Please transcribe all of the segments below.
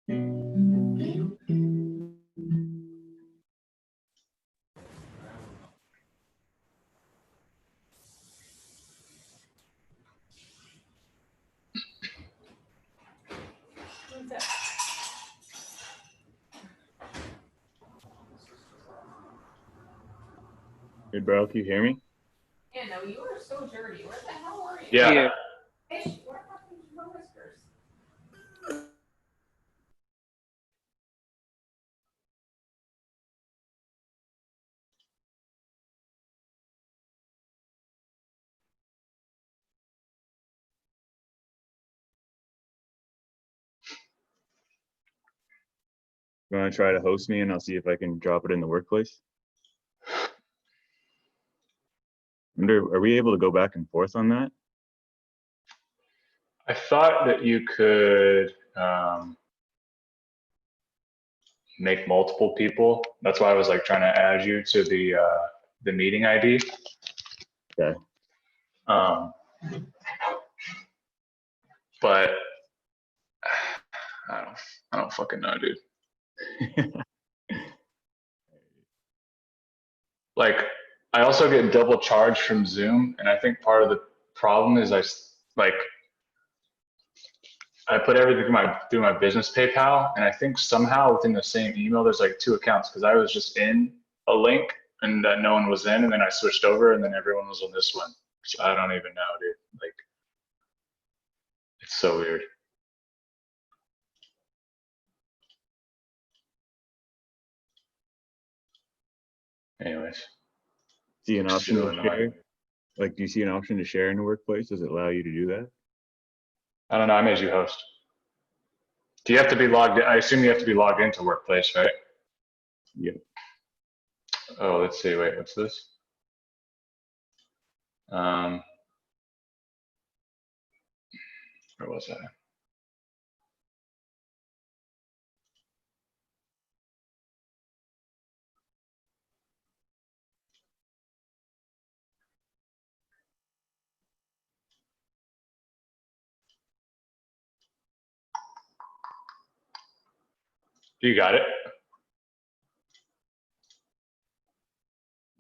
Hey, bro, can you hear me? Yeah, no, you are so dirty. Where the hell are you? Yeah. Hey, where happened to your whiskers? You want to try to host me and I'll see if I can drop it in the workplace? Are we able to go back and forth on that? I thought that you could make multiple people. That's why I was like trying to add you to the meeting ID. Okay. Um, but I don't fucking know, dude. Like, I also get double charged from Zoom, and I think part of the problem is I put everything through my business PayPal, and I think somehow within the same email there's like two accounts because I was just in a link and that no one was in, and then I switched over, and then everyone was on this one. So I don't even know, dude. Like, it's so weird. Anyways, See an it's option so to annoying. share? Like, do you see an option to share in the workplace? Does it allow you to do that? I don't know. I made you host. Do you have to be logged in? I assume you have to be logged into Workplace, right? Yep. Oh, let's see. Wait, what's this? Where was I? You got it?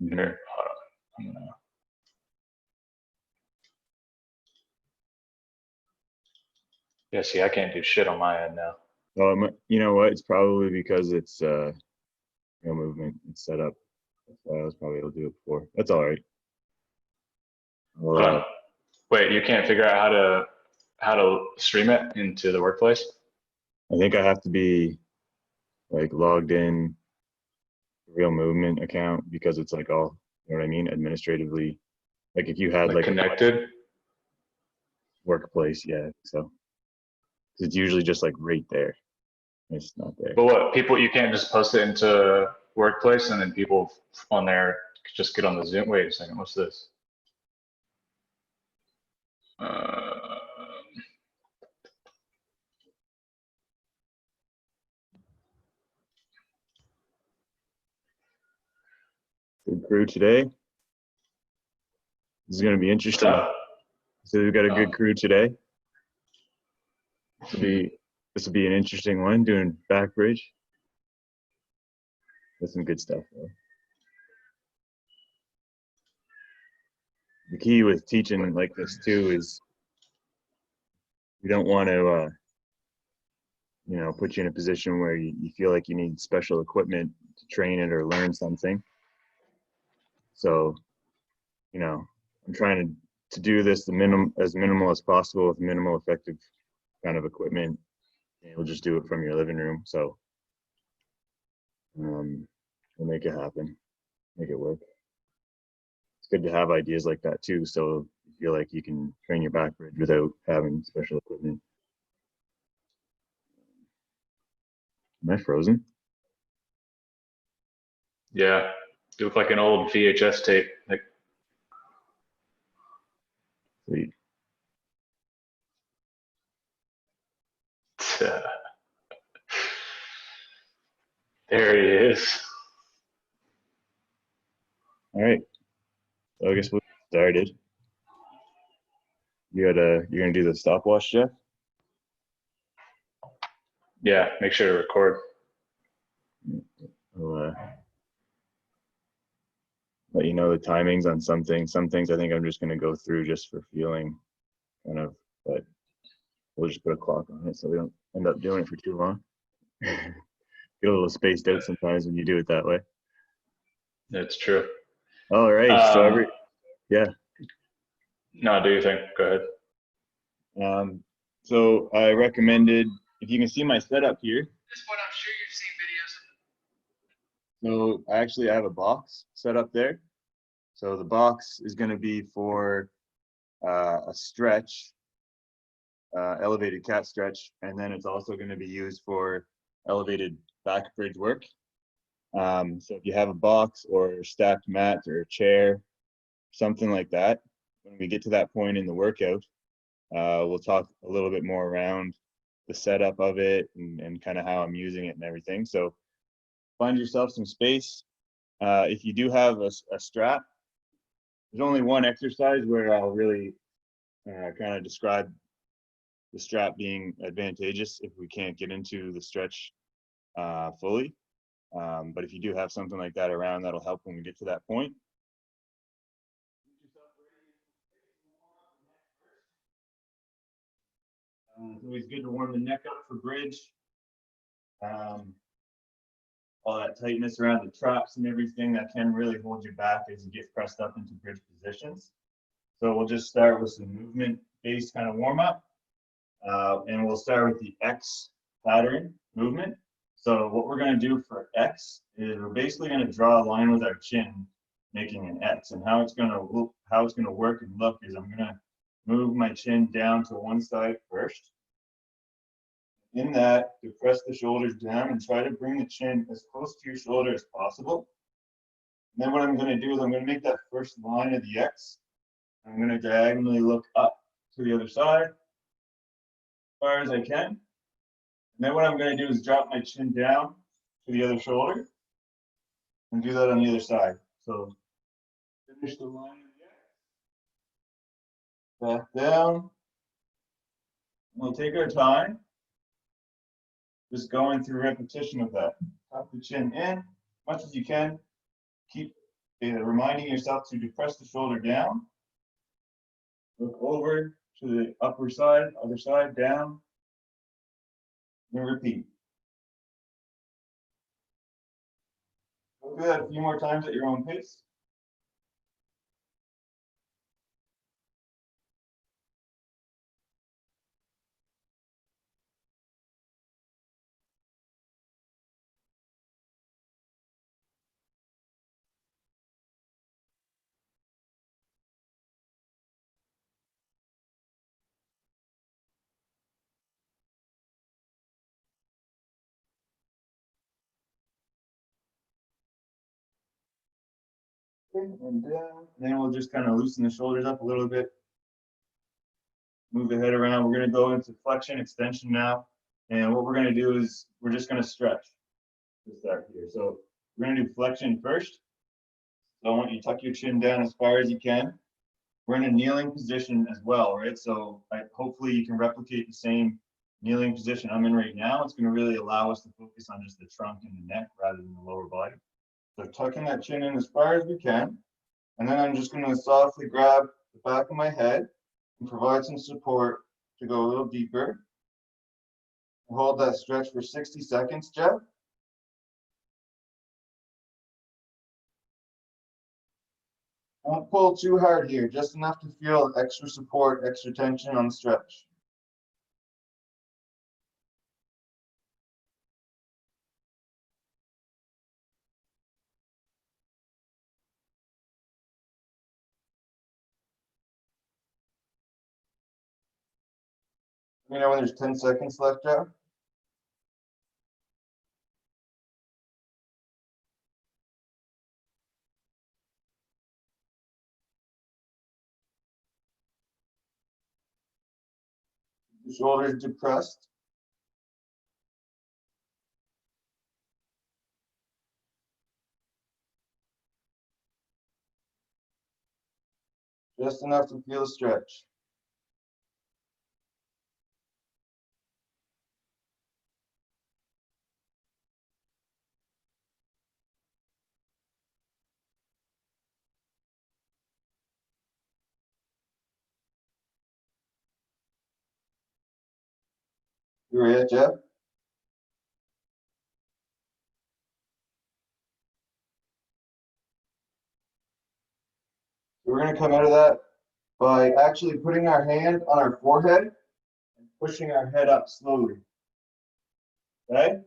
Mhm. Here, hold on. I'm gonna... Yeah, see, I can't do shit on my end now. You know what? It's probably because it's movement. It's set up. That's why I was probably able to do it before. That's all right. Hold Well, on. Wait, you can't figure out how to stream it into the Workplace? I think I have to be like logged in real movement account because it's like all, you know what I mean, administratively. Like if you had Like like a connected? workplace, yeah. So it's usually just like right there. It's not there. But what, people, you can't just post it into Workplace and then people on there just get on the Zoom? Wait a second, what's this? Uh, Good crew today. This is going to be what's interesting. up? So we've got a Oh, good crew today. This will be an interesting one doing back bridge. That's some good stuff though. The key with teaching like this too is you don't want to put you in a position where you feel like you need special equipment to train it or learn something. So, I'm trying to do this as minimal as possible with minimal effective kind of equipment. You'll just do it from your living room. So we'll make it happen, make it work. It's good to have ideas like that too. So you feel like you can train your back bridge without having special equipment. Am I frozen? yeah. You look like an old VHS tape. Like, Sweet. there he is. All right. So I guess we'll get started. You're gonna do the stopwatch, Jeff? Yeah, make sure to record. I'll let you know the timings on some things. Some things I think I'm just going to go through just for feeling kind of, but we'll just put a clock on it so we don't end up doing it for too long. Get a little spaced out sometimes when you do it that way. That's true. All right. So yeah. No, do you think? Go ahead. So I recommended, if you can see my setup here. This one, I'm sure you've seen videos. So I have a box set up there. So the box is going to be for a stretch, elevated cat stretch, and then it's also going to be used for elevated back bridge work. So if you have a box or stacked mat or a chair, something like that, when we get to that point in the workout, we'll talk a little bit more around the setup of it and kind of how I'm using it and everything. So find yourself some space. If you do have a strap, there's only one exercise where I'll really kind of describe the strap being advantageous if we can't get into the stretch fully. But if you do have something like that around, that'll help when we get to that point. It's always good to warm the neck up for bridge. All that tightness around the traps and everything that can really hold you back as you get pressed up into bridge positions. So we'll just start with some movement-based kind of warm-up. And we'll start with the X pattern movement. So what we're going to do for X is we're basically going to draw a line with our chin, making an X. And how it's going to work and look is I'm going to move my chin down to one side first. In that, to press the shoulders down and try to bring the chin as close to your shoulder as possible. And then what I'm going to do is I'm going to make that first line of the X. I'm going to diagonally look up to the other side as far as I can. And then what I'm going to do is drop my chin down to the other shoulder and do that on the other side. So finish the line of the X. Back down. We'll take our time. Just going through repetition of that. Tuck the chin in as much as you can. Keep reminding yourself to depress the shoulder down. Look over to the upper side, other side, down. And repeat. We'll do that a few more times at your own pace. And down. Then we'll just kind of loosen the shoulders up a little bit. Move the head around. We're going to go into flexion extension now. And what we're going to do is we're just going to stretch to start here. So we're going to do flexion first. So I want you to tuck your chin down as far as you can. We're in a kneeling position as well, right? So hopefully you can replicate the same kneeling position I'm in right now. It's going to really allow us to focus on just the trunk and the neck rather than the lower body. So tucking that chin in as far as we can. And then I'm just going to softly grab the back of my head and provide some support to go a little deeper. Hold that stretch for 60 seconds, Jeff. Don't pull too hard here, just enough to feel extra support, extra tension on the stretch. Let me know when there's 10 seconds left, Jeff. The shoulders depressed. Just enough to feel a stretch. You're it, Jeff? We're going to come out of that by actually putting our hand on our forehead and pushing our head up slowly. Okay?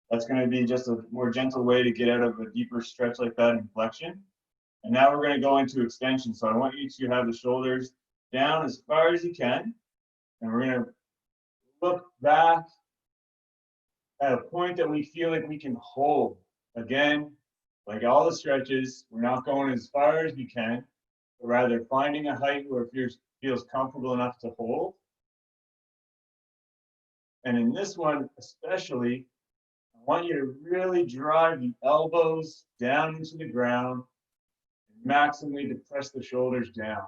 That's going to be just a more gentle way to get out of a deeper stretch like that in flexion. And now we're going to go into extension. So I want you to have the shoulders down as far as you can. And we're going to look back at a point that we feel like we can hold. Again, like all the stretches, we're not going as far as we can, but rather finding a height where it feels comfortable enough to hold. And in this one especially, I want you to really drive the elbows down into the ground and maximally depress the shoulders down.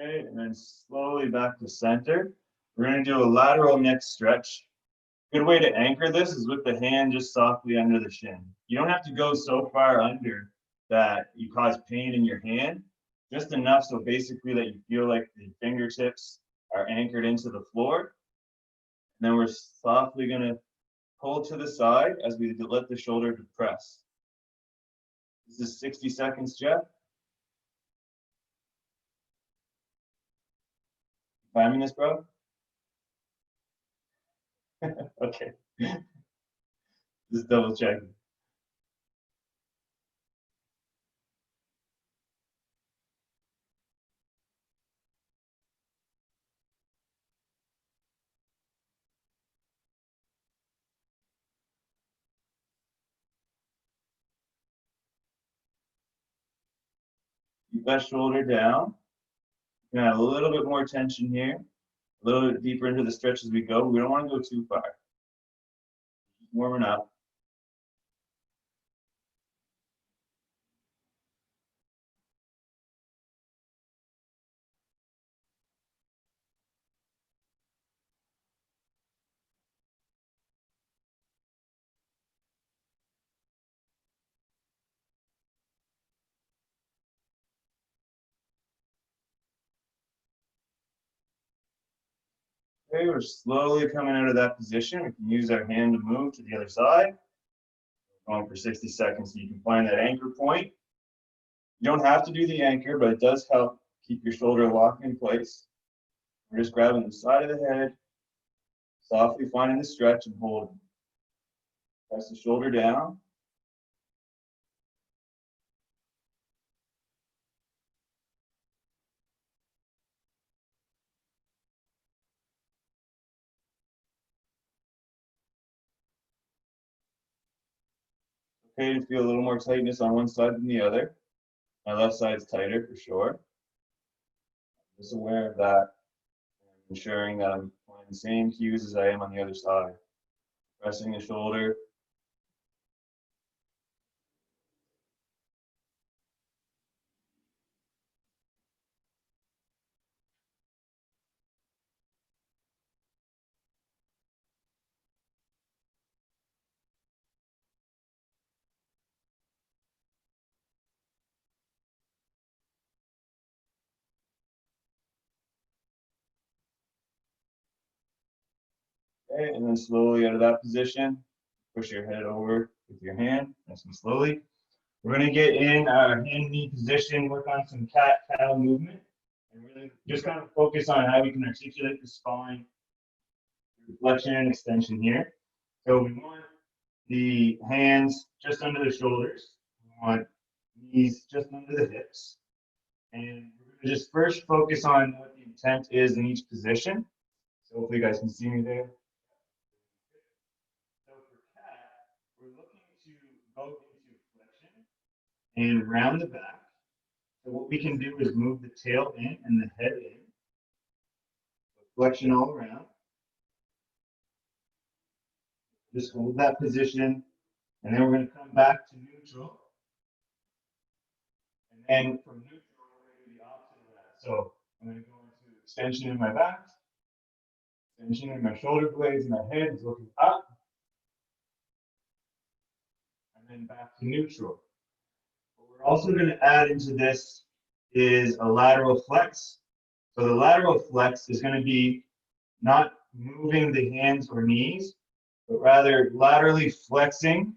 Okay, and then slowly back to center. We're going to do a lateral neck stretch. Good way to anchor this is with the hand just softly under the shin. You don't have to go so far under that you cause pain in your hand, just enough so basically that you feel like the fingertips are anchored into the floor. And then we're softly going to pull to the side as we let the shoulder depress. This is 60 seconds, Jeff. Timing this, bro? Okay. Just double checking. Keep that shoulder down. We're gonna have a little bit more tension here, a little bit deeper into the stretch as we go. We don't want to go too far. Warming up. Okay, we're slowly coming out of that position. We can use our hand to move to the other side. Going for 60 seconds so you can find that anchor point. You don't have to do the anchor, but it does help keep your shoulder locked in place. We're just grabbing the side of the head, softly finding the stretch and holding. Press the shoulder down. Okay to feel a little more tightness on one side than the other. My left side's tighter for sure. Just aware of that, and ensuring that I'm applying the same cues as I am on the other side. Pressing the shoulder. Okay, and then slowly out of that position, push your head over with your hand, nice and slowly. We're going to get in our hand-knee position, work on some cat-cow movement, and really just kind of focus on how we can articulate the spine, flexion and extension here. So we want the hands just under the shoulders. We want knees just under the hips. And we're going to just first focus on what the intent is in each position. So hopefully you guys can see me there. So for cat, we're looking to go into flexion and round the back. So what we can do is move the tail in and the head in. So flexion all around. Just hold that position, and then we're going to come back to neutral. And then from neutral, we're going to do the So I'm going to go into extension in my back, extension in my shoulder blades, my head is looking up, and then back to neutral. What we're also going to add into this is a lateral flex. So the lateral flex is going to be not moving the hands or knees, but rather laterally flexing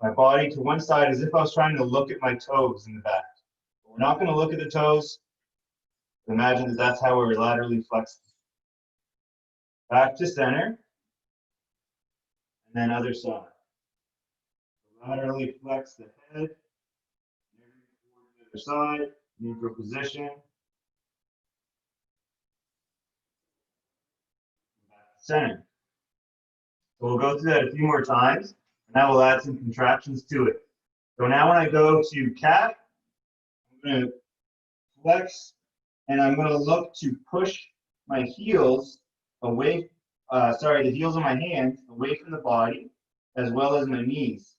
my body to one side as if I was trying to look at my toes in the back. But we're not going to look at the toes. Imagine that that's how we're laterally flexing. Back to center, and then other side. Laterally flex the head, towards the other side, neutral position. Back to center. So we'll go through that a few more times, and that will add some contractions to it. So now when I go to cat, I'm going to flex, and I'm going to look to push my heels away, the heels of my hands away from the body, as well as my knees.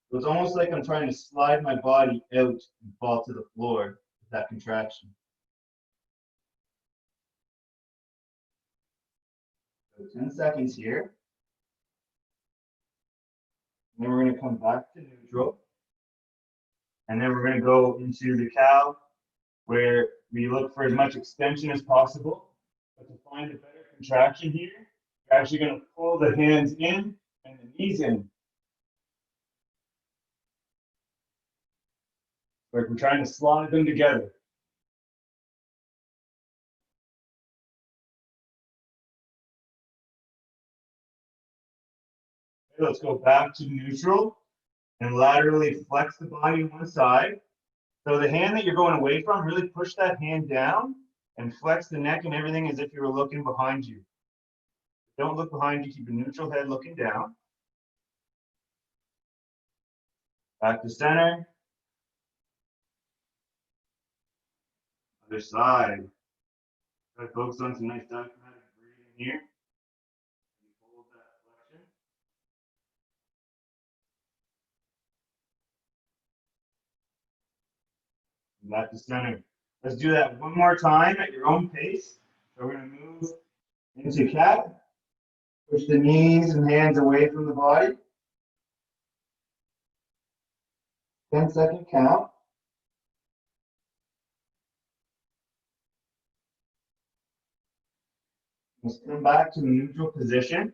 So it's almost like I'm trying to slide my body out and fall to the floor with that contraction. So 10 seconds here. And then we're going to come back to neutral. And then we're going to go into the cow, where we look for as much extension as possible. But to find a better contraction here, you're actually going to pull the hands in and the knees in. Like we're trying to slide them together. Okay, let's go back to neutral and laterally flex the body on one side. So the hand that you're going away from, really push that hand down and flex the neck and everything as if you were looking behind you. Don't look behind you, keep a neutral head looking down. Back to center. Other side. Try to focus on some nice diaphragmatic breathing here. Hold that flexion. Back to center. Let's do that one more time at your own pace. So we're going to move into cat. Push the knees and hands away from the body. 10-second count. Let's come back to the neutral position. And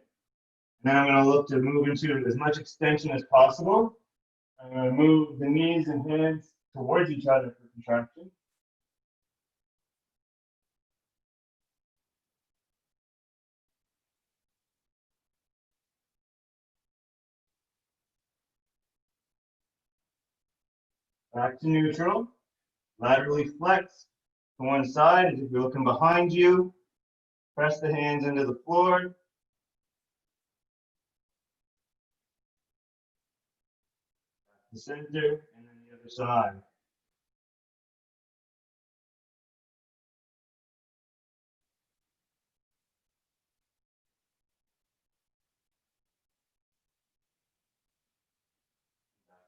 then I'm going to look to move into as much extension as possible. I'm going to move the knees and hands towards each other for contraction. Back to neutral. Laterally flex to one side as if you're looking behind you. Press the hands into the floor. The center, and then the other side.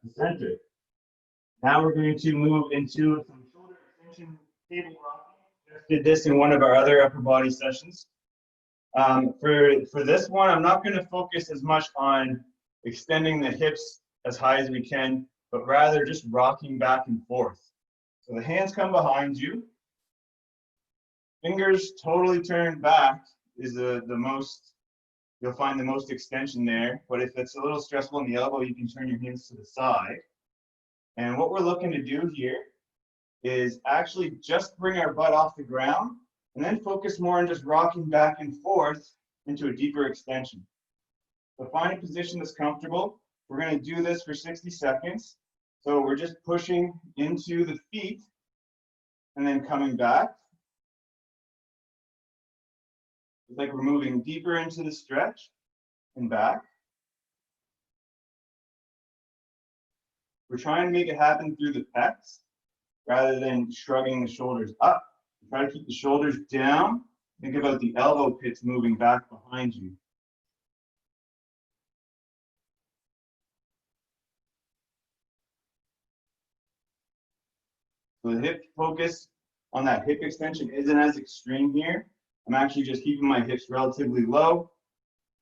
The center. Now we're going to move into some shoulder extension table rocking. Just did this in one of our other upper body sessions. For this one, I'm not going to focus as much on extending the hips as high as we can, but rather just rocking back and forth. So the hands come behind you. Fingers totally turned back is the most, you'll find the most extension there. But if it's a little stressful in the elbow, you can turn your hands to the side. And what we're looking to do here is actually just bring our butt off the ground and then focus more on just rocking back and forth into a deeper extension. So find a position that's comfortable. We're going to do this for 60 seconds. So we're just pushing into the feet and then coming back. It's like we're moving deeper into the stretch and back. We're trying to make it happen through the pecs rather than shrugging the shoulders up. Try to keep the shoulders down. Think about the elbow pits moving back behind you. So the hip focus on that hip extension isn't as extreme here. I'm actually just keeping my hips relatively low.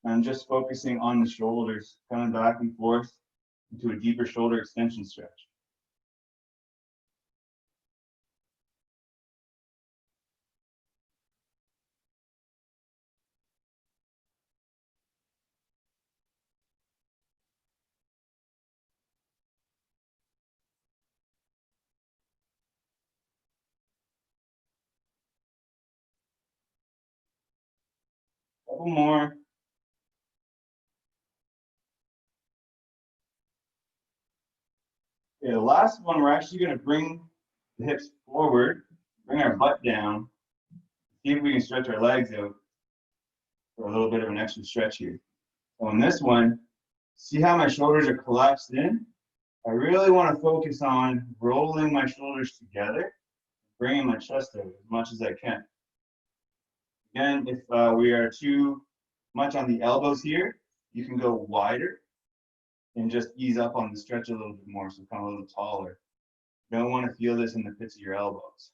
I'm just focusing on the shoulders, coming back and forth into a deeper shoulder extension stretch. Couple more. Okay, the last one, we're actually going to bring the hips forward, bring our butt down, see if we can stretch our legs out for a little bit of an extra stretch here. So in this one, see how my shoulders are collapsed in? I really want to focus on rolling my shoulders together, bringing my chest out as much as I can. Again, if we are too much on the elbows here, you can go wider and just ease up on the stretch a little bit more, so come a little taller. You don't want to feel this in the pits of your elbows.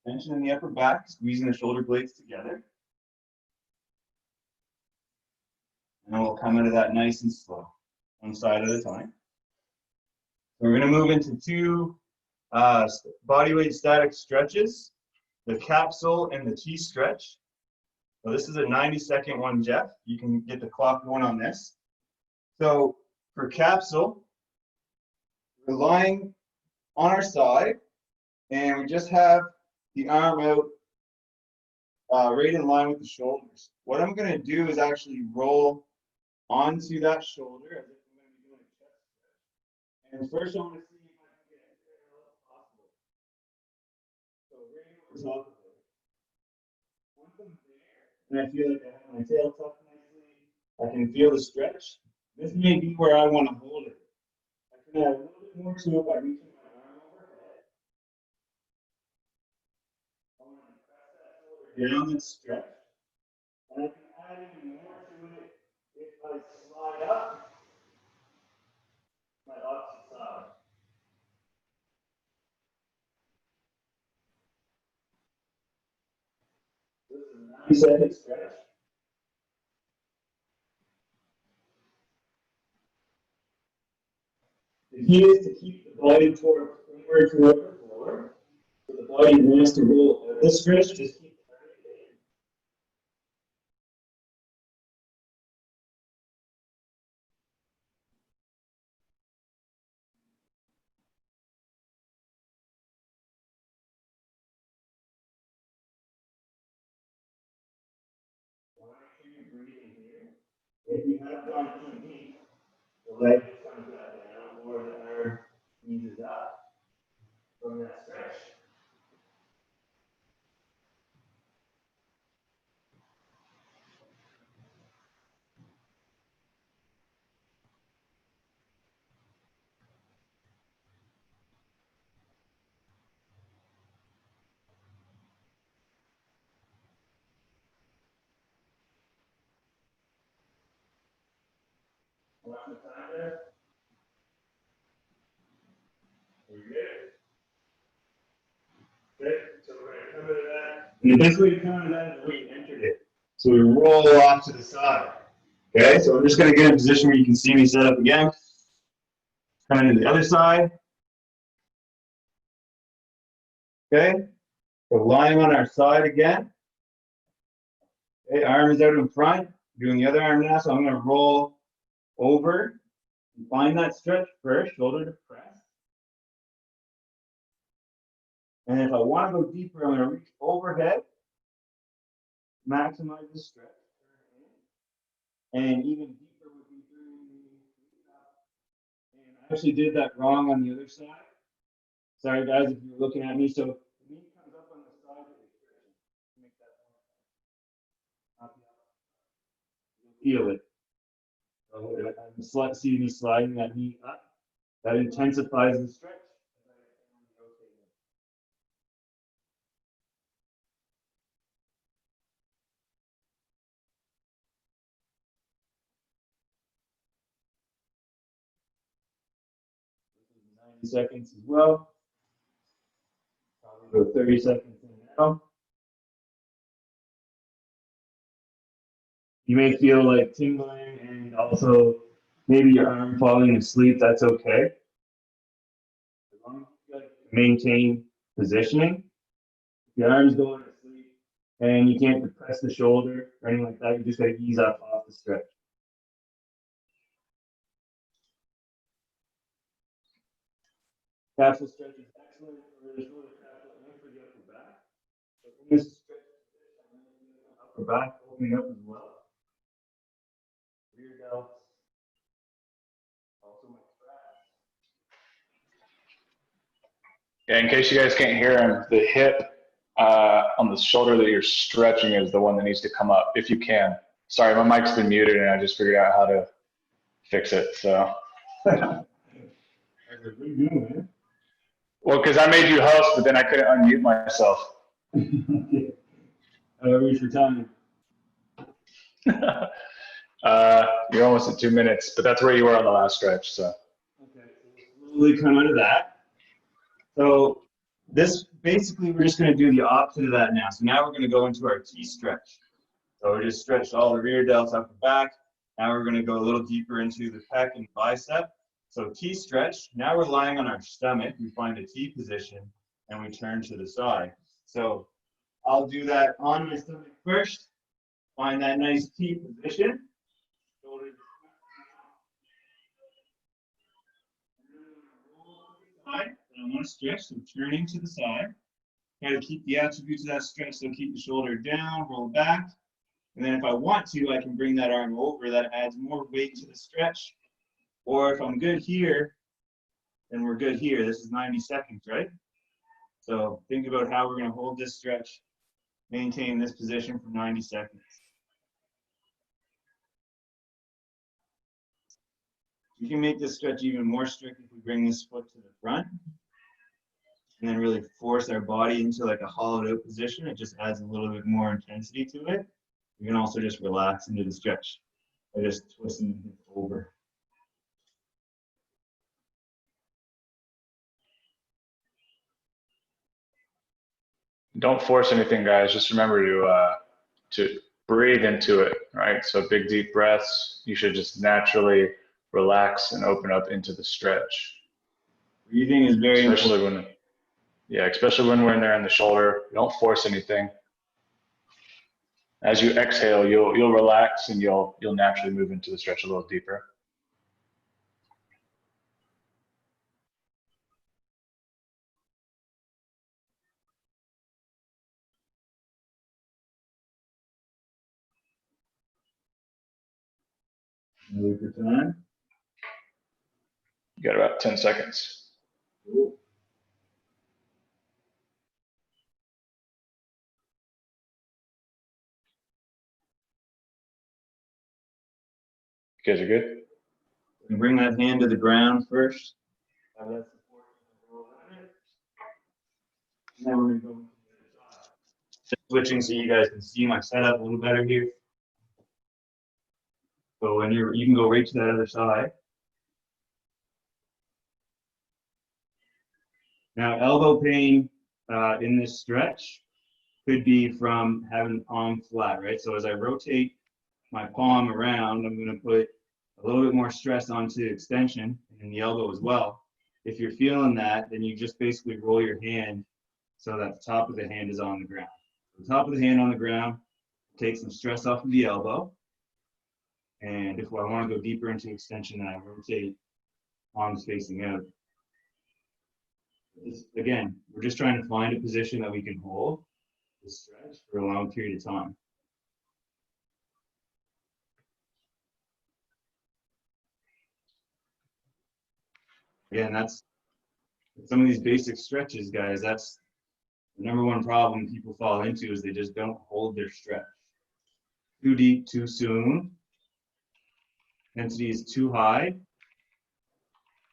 Tension in the upper back, squeezing the shoulder blades together. And we'll come out of that nice and slow, one side at a time. So we're going to move into two bodyweight static stretches, the capsule and the T stretch. So this is a 90-second one, Jeff. You can get the clock going on this. So for capsule, we're lying on our side, and we just have the arm out right in line with the shoulders. What I'm going to do is actually roll onto that shoulder as if I'm going to be doing a chest stretch. And first I want to see if I can get it as little as possible. So right over top of it. Once I'm there, and I feel like I have my tail tucked nicely, I can feel the stretch. This may be where I want to hold it. I can add a little bit more to it by reaching my arm overhead. I want to press that shoulder down and stretch. And I can add even more to it if I slide up my opposite side. This is a 90-second stretch. The key is to keep the body toward the floor. So the body wants to roll out the stretch, just keep turning it in. Breathing here. If you have gone too deep, the leg comes back down or the arm eases up from that stretch. Watch the time there. Are you good? Good. So we're going to come into that. And the best way to come into that is the way you entered it. So we roll off to the side. Okay, so I'm just going to get in a position where you can see me set up again. Coming to the other side. Okay, so lying on our side again. Okay, arm is out in front. Doing the other arm now, so I'm going to roll over and find that stretch first, shoulder to press. And if I want to go deeper, I'm going to reach overhead, maximize the stretch, and even deeper would be bringing the feet up. And I actually did that wrong on the other side. Sorry guys if you're looking at me. So the knee comes up on the side of the stretch. Make that more. Feel it. So I'm see me sliding that knee up. That intensifies the stretch. seconds as well. Probably go 30 seconds in now. You may feel like tingling and also maybe your arm falling asleep. That's okay. As long as you maintain positioning. If your arm's going to sleep and you can't depress the shoulder or anything like that, you just got to ease up off the stretch. Capsule stretch is excellent for the shoulder capsule and for the upper back. So in this stretch, upper back opening up as well. Rear delts. Also my traps. Yeah, in case you guys can't hear him, the hip on the shoulder that you're stretching is the one that needs to come up, if you can. Sorry, my mic's been muted and I just figured out how to fix it, so. What are you doing, man? Well, because I made you host, but then I couldn't unmute myself. Okay. Reach for time. You're almost at 2 minutes, but that's where you were on the last stretch, so. Okay, so we'll slowly come out of that. So this, basically, we're just going to do the opposite of that now. So now we're going to go into our T stretch. So we just stretched all the rear delts up and back. Now we're going to go a little deeper into the pec and bicep. So T stretch, now we're lying on our stomach. We find a T position and we turn to the side. So I'll do that on my stomach first. Find that nice T position. Shoulders. Side. And I want to stretch, so turning to the side. Try to keep the attributes of that stretch, so keep the shoulder down, roll back. And then if I want to, I can bring that arm over. That adds more weight to the stretch. Or if I'm good here, then we're good here. This is 90 seconds, right? So think about how we're going to hold this stretch, maintain this position for 90 seconds. You can make this stretch even more strict if we bring this foot to the front and then really force our body into like a hollowed out position. It just adds a little bit more intensity to it. You can also just relax into the stretch by just twisting the hip over. Don't force anything, guys. Just remember to breathe into it, right? So big, deep breaths. You should just naturally relax and open up into the stretch. Breathing is very important. Especially when we're in there in the shoulder. Don't force anything. As you exhale, you'll relax and you'll naturally move into the stretch a little deeper. Move for time. You got about 10 seconds. Cool. You guys are good? And bring that hand to the ground first. Have that support. And then we're going to go to the other side. Just switching so you guys can see my setup a little better here. So when you can go right to that other side. Now, elbow pain in this stretch could be from having the palm flat, right? So as I rotate my palm around, I'm going to put a little bit more stress onto extension and the elbow as well. If you're feeling that, then you just basically roll your hand so that the top of the hand is on the ground. The top of the hand on the ground, take some stress off of the elbow. And if I want to go deeper into extension, then I rotate palms facing out. Again, we're just trying to find a position that we can hold the stretch for a long period of time. Again, that's some of these basic stretches, guys. That's the number one problem people fall into is they just don't hold their stretch. Too deep, too soon. Intensity is too high.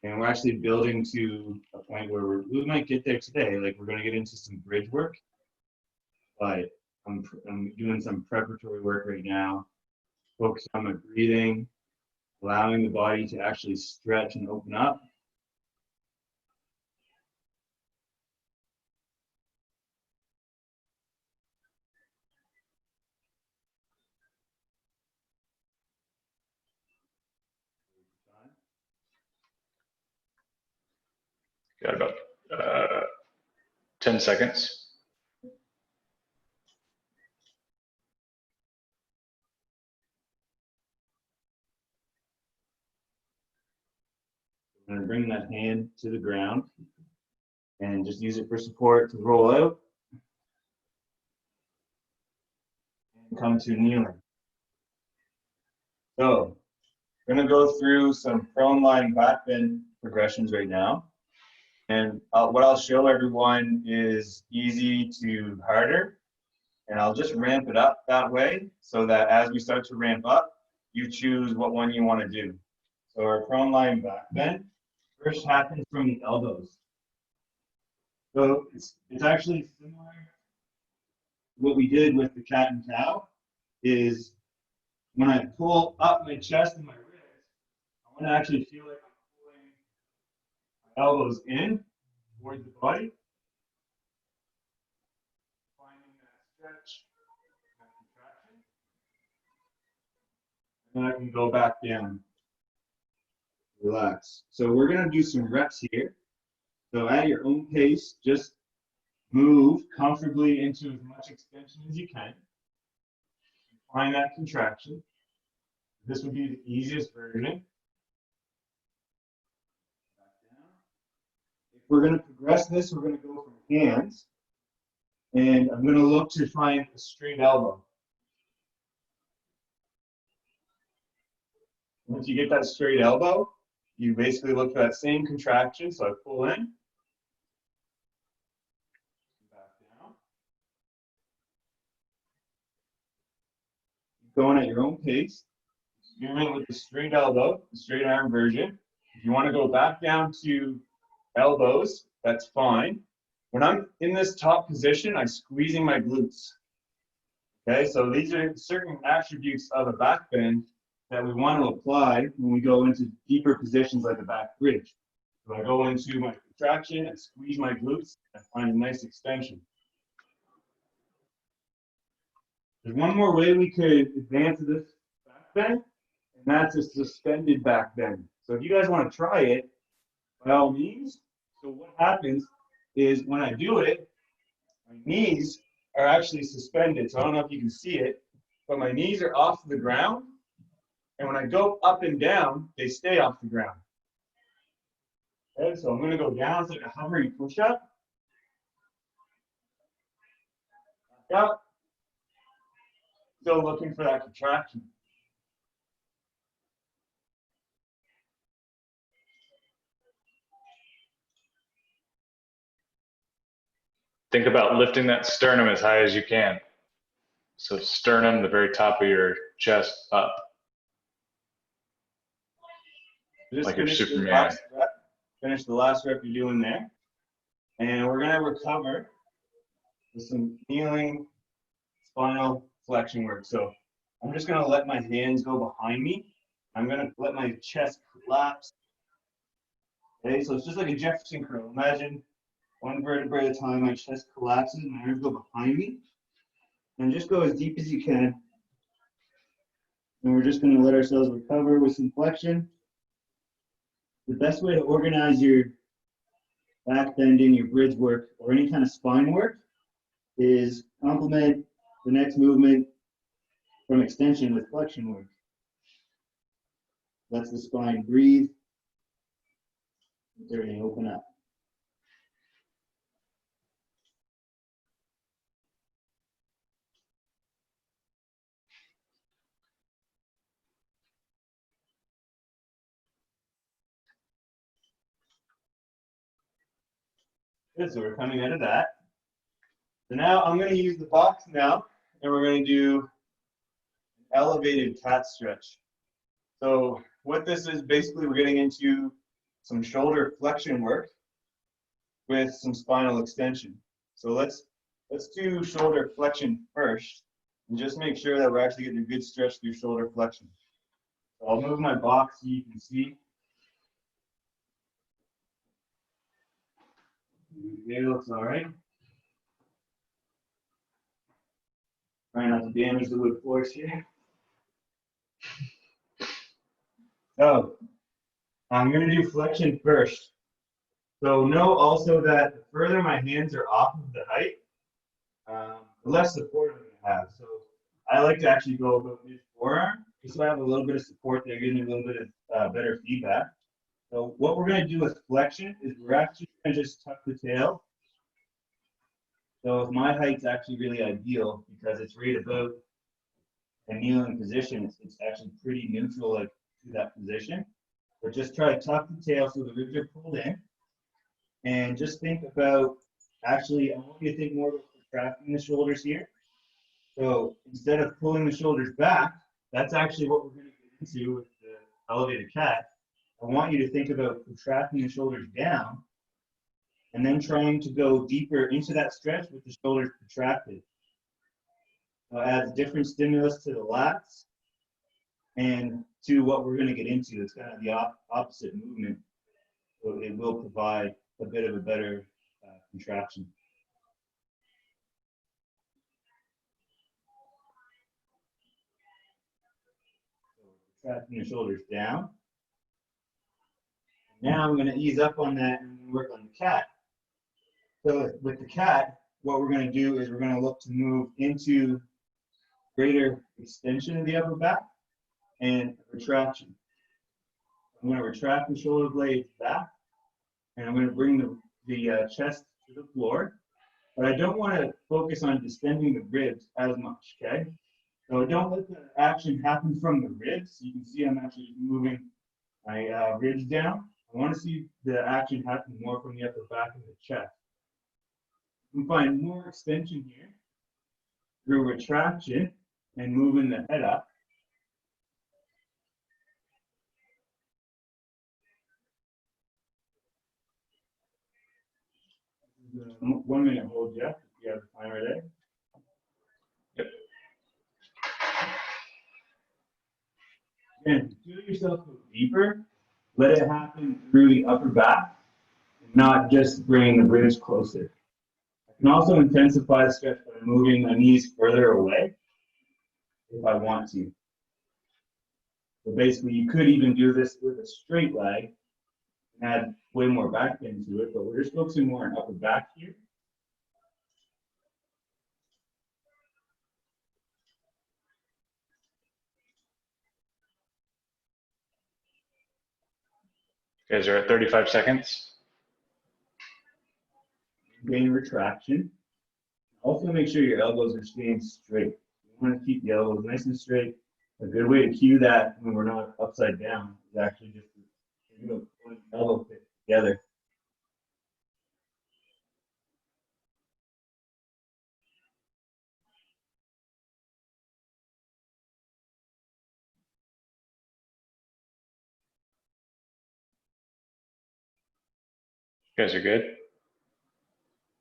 And we're actually building to a point where we might get there today. Like we're going to get into some bridge work, but I'm doing some preparatory work right now. Focus on my breathing, allowing the body to actually stretch and open up. Got about 10 seconds. I'm going to bring that hand to the ground and just use it for support to roll out and come to kneeling. So, I'm going to go through some prone lying back bend progressions right now. And what I'll show everyone is easy to harder. And I'll just ramp it up that way so that as we start to ramp up, you choose what one you want to do. So our prone lying back bend first happens from the elbows. So it's actually similar to what we did with the cat and cow is when I pull up my chest and my ribs, I want to actually feel like I'm pulling my elbows in towards the body. Finding that stretch, that contraction. And then I can go back down. Relax. So we're going to do some reps here. So at your own pace, just move comfortably into as much extension as you can. Find that contraction. This would be the easiest version. Back down. If we're going to progress this, we're going to go from hands. And I'm going to look to find a straight elbow. Once you get that straight elbow, you basically look for that same contraction. So I pull in. Going at your own pace, experiment with the straight elbow, the straight arm version. If you want to go back down to elbows, that's fine. When I'm in this top position, I'm squeezing my glutes. Okay, so these are certain attributes of a back bend that we want to apply when we go into deeper positions like a back bridge. So I go into my contraction and squeeze my glutes and find a nice extension. There's one more way we could advance this back bend, and that's a suspended back bend. So if you guys want to try it, by all means. So what happens is when I do it, my knees are actually suspended. So I don't know if you can see it, but my knees are off the ground. And when I go up and down, they stay off the ground. Okay, so I'm going to go down to like a hovering push-up. Back up. Still looking for that contraction. Think about lifting that sternum as high as you can. So sternum, the very top of your chest up. Just Like you're finish the Superman. last rep. Finish the last rep you're doing there. And we're going to recover with some kneeling spinal flexion work. So I'm just going to let my hands go behind me. I'm going to let my chest collapse. Okay, so it's just like a Jefferson curl. Imagine one vertebrae at a time, my chest collapses, my arms go behind me. And just go as deep as you can. And we're just going to let ourselves recover with some flexion. The best way to organize your back bending, your bridge work, or any kind of spine work is complement the next movement from extension with flexion work. Lets the spine breathe. Let everything open up. Good, so we're coming out of that. So now I'm going to use the box now, and we're going to do an elevated cat stretch. So what this is, basically we're getting into some shoulder flexion work with some spinal extension. So let's do shoulder flexion first, and just make sure that we're actually getting a good stretch through shoulder flexion. So I'll move my box so you can see. It looks all right. Try not to damage the wood floors here. So I'm going to do flexion first. So know also that the further my hands are off of the height, the less support I'm going to have. So I like to actually go about mid forearm, just so I have a little bit of support there, giving me a little bit of better feedback. So what we're going to do with flexion is we're actually going to just tuck the tail. So if my height's actually really ideal because it's right about a kneeling position, it's actually pretty neutral like to that position. But just try to tuck the tail so the ribs are pulled in. And just think about, actually, I want you to think more about contracting the shoulders here. So instead of pulling the shoulders back, that's actually what we're going to get into with the elevated cat. I want you to think about contracting the shoulders down and then trying to go deeper into that stretch with the shoulders contracted. Adds different stimulus to the lats and to what we're going to get into. It's kind of the opposite movement. So it will provide a bit of a better contraction. So contracting the shoulders down. Now I'm going to ease up on that and work on the cat. So with the cat, what we're going to do is we're going to look to move into greater extension of the upper back and retraction. I'm going to retract the shoulder blades back, and I'm going to bring the chest to the floor. But I don't want to focus on distending the ribs as much, okay? So don't let the action happen from the ribs. You can see I'm actually moving my ribs down. I want to see the action happen more from the upper back and the chest. You can find more extension here through retraction and moving the head up. This is a 1 minute hold, Jeff. You have the timer there. Yep. Again, feel yourself go deeper. Let it happen through the upper back, not just bringing the ribs closer. I can also intensify the stretch by moving my knees further away if I want to. So basically, you could even do this with a straight leg and add way more back bend to it, but we're just focusing more on upper back here. You guys are at 35 seconds. Gain retraction. Also make sure your elbows are staying straight. You want to keep the elbows nice and straight. A good way to cue that when we're not upside down is actually just to put elbow fit together. You guys are good.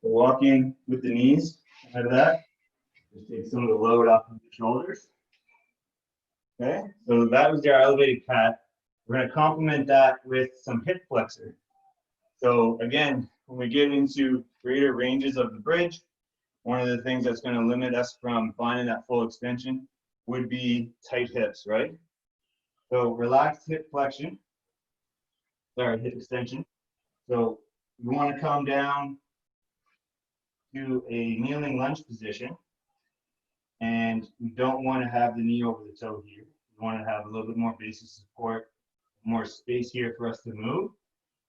So walking with the knees out of that. Just take some of the load off of the shoulders. Okay, so that was our elevated cat. We're going to complement that with some hip flexor. So again, when we get into greater ranges of the bridge, one of the things that's going to limit us from finding that full extension would be tight hips, right? So relaxed hip flexion, hip extension. So we want to come down to a kneeling lunge position, and we don't want to have the knee over the toe here. We want to have a little bit more base of support, more space here for us to move,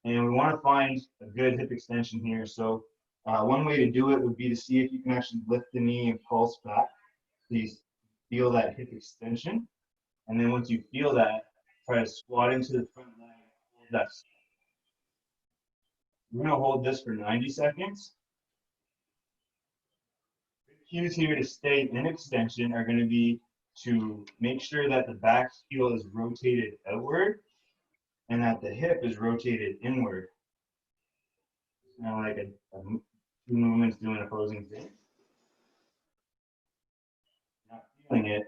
and we want to find a good hip extension here. So one way to do it would be to see if you can actually lift the knee and pulse back. Please feel that hip extension, and then once you feel that, try to squat into the front leg. Hold that. We're going to hold this for 90 seconds. Cues here to stay in extension are going to be to make sure that the back heel is rotated outward and that the hip is rotated inward. It's kind of like two movements doing opposing things. Not feeling it,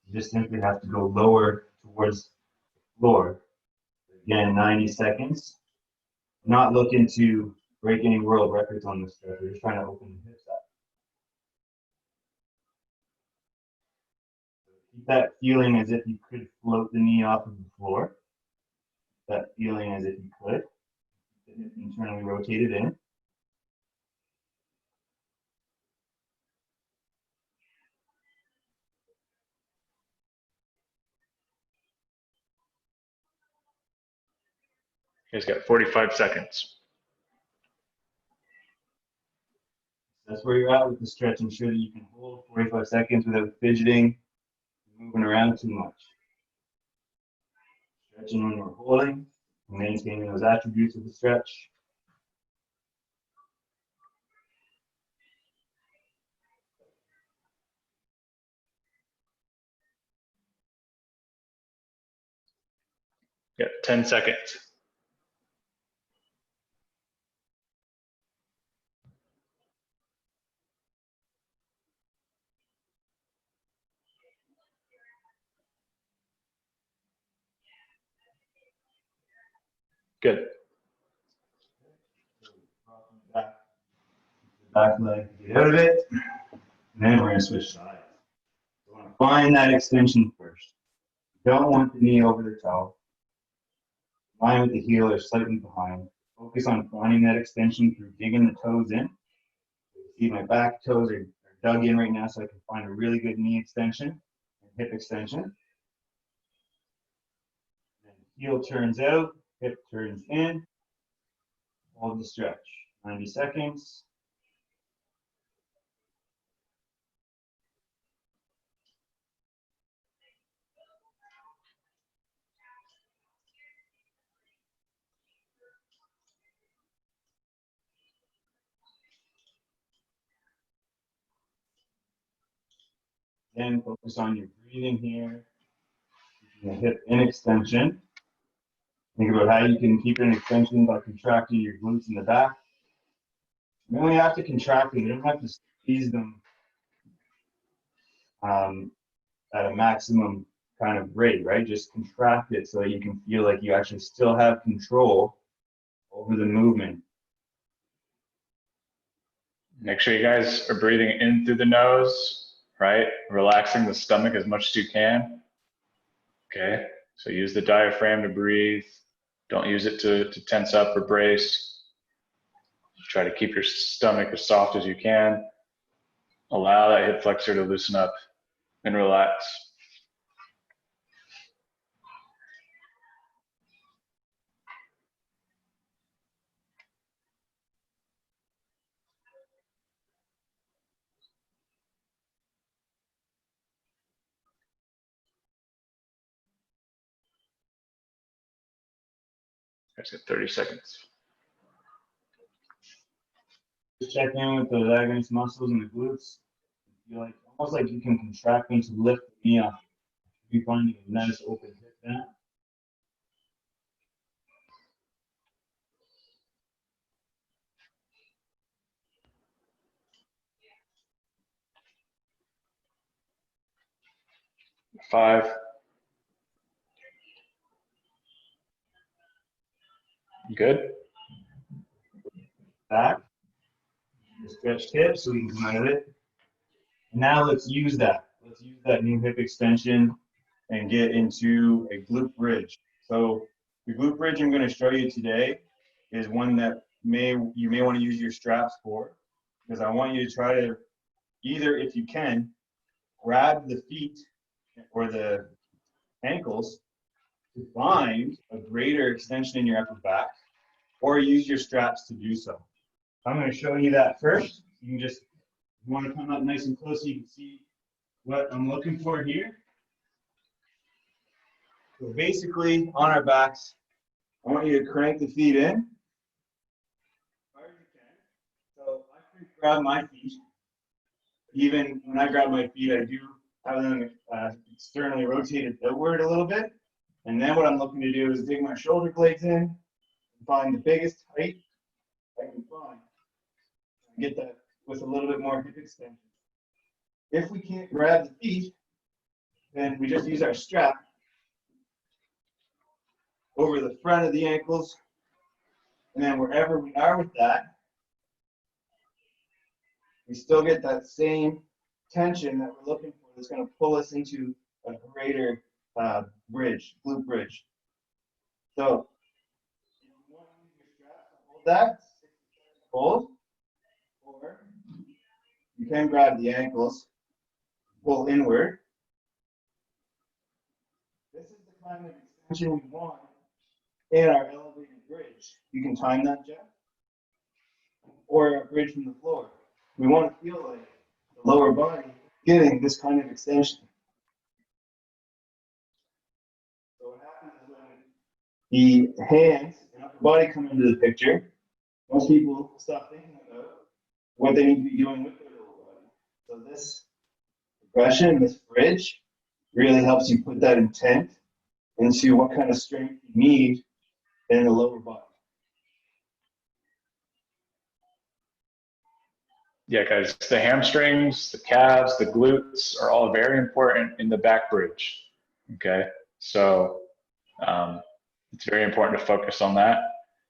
you just simply have to go lower towards the floor. Again, 90 seconds. Not looking to break any world records on this stretch. We're just trying to open the hips up. Keep that feeling as if you could float the knee off of the floor. That feeling as if you could. Internally rotated in. You guys got 45 seconds. That's where you're at with the stretch. Ensure that you can hold 45 seconds without fidgeting, moving around too much. Stretching when we're holding, maintaining those attributes of the stretch. Yeah, 10 seconds. Good. Back leg, get out of it. And then we're gonna switch sides. You wanna find that extension first. You don't want the knee over the toe. Line with the heel or slightly behind. Focus on finding that extension through digging the toes in. See my back toes are dug in right now, so I can find a really good knee extension and hip extension. And heel turns out, hip turns in. Hold the stretch. 90 seconds. Then focus on your breathing here. The hip in extension. Think about how you can keep an extension by contracting your glutes in the back. You only have to contract them. You don't have to squeeze them at a maximum kind of rate, right? Just contract it so that you can feel like you actually still have control over the movement. Make sure you guys are breathing in through the nose, right? Relaxing the stomach as much as you can. Okay, so use the diaphragm to breathe. Don't use it to tense up or brace. Try to keep your stomach as soft as you can. Allow that hip flexor to loosen up and relax. Guys got 30 seconds. Just check in with those agonist muscles in the glutes. Feel like almost like you can contract them to lift the knee up. You're finding a nice open hip bend. Five. Good. Back. Stretched hip so we can come out of it. And now let's use that. Let's use that new hip extension and get into a glute bridge. So the glute bridge I'm going to show you today is one that you may want to use your straps for, because I want you to try to either, if you can, grab the feet or the ankles to find a greater extension in your upper back, or use your straps to do so. I'm going to show you that first. You can just, you want to come up nice and close so you can see what I'm looking for here. So basically, on our backs, I want you to crank the feet in as far as you can. So I can grab my feet. Even when I grab my feet, I do have them externally rotated outward a little bit. And then what I'm looking to do is dig my shoulder blades in and find the biggest height I can find. Get that with a little bit more hip extension. If we can't grab the feet, then we just use our strap over the front of the ankles, and then wherever we are with that, we still get that same tension that we're looking for that's going to pull us into a greater bridge, glute bridge. So if you want to use your straps, that, hold, or you can grab the ankles, pull inward. This is the kind of extension we want in our elevated bridge. You can time that, Jeff, or a bridge from the floor. We want to feel like the lower body getting this kind of extension. So what happens is when the hands and upper body come into the picture, most people stop thinking about what they need to be doing with their lower body. So this progression, this bridge, really helps you put that intent into what kind of strength you need in the lower body. Yeah, guys, the hamstrings, the calves, the glutes are all very important in the back bridge. Okay, so it's very important to focus on that.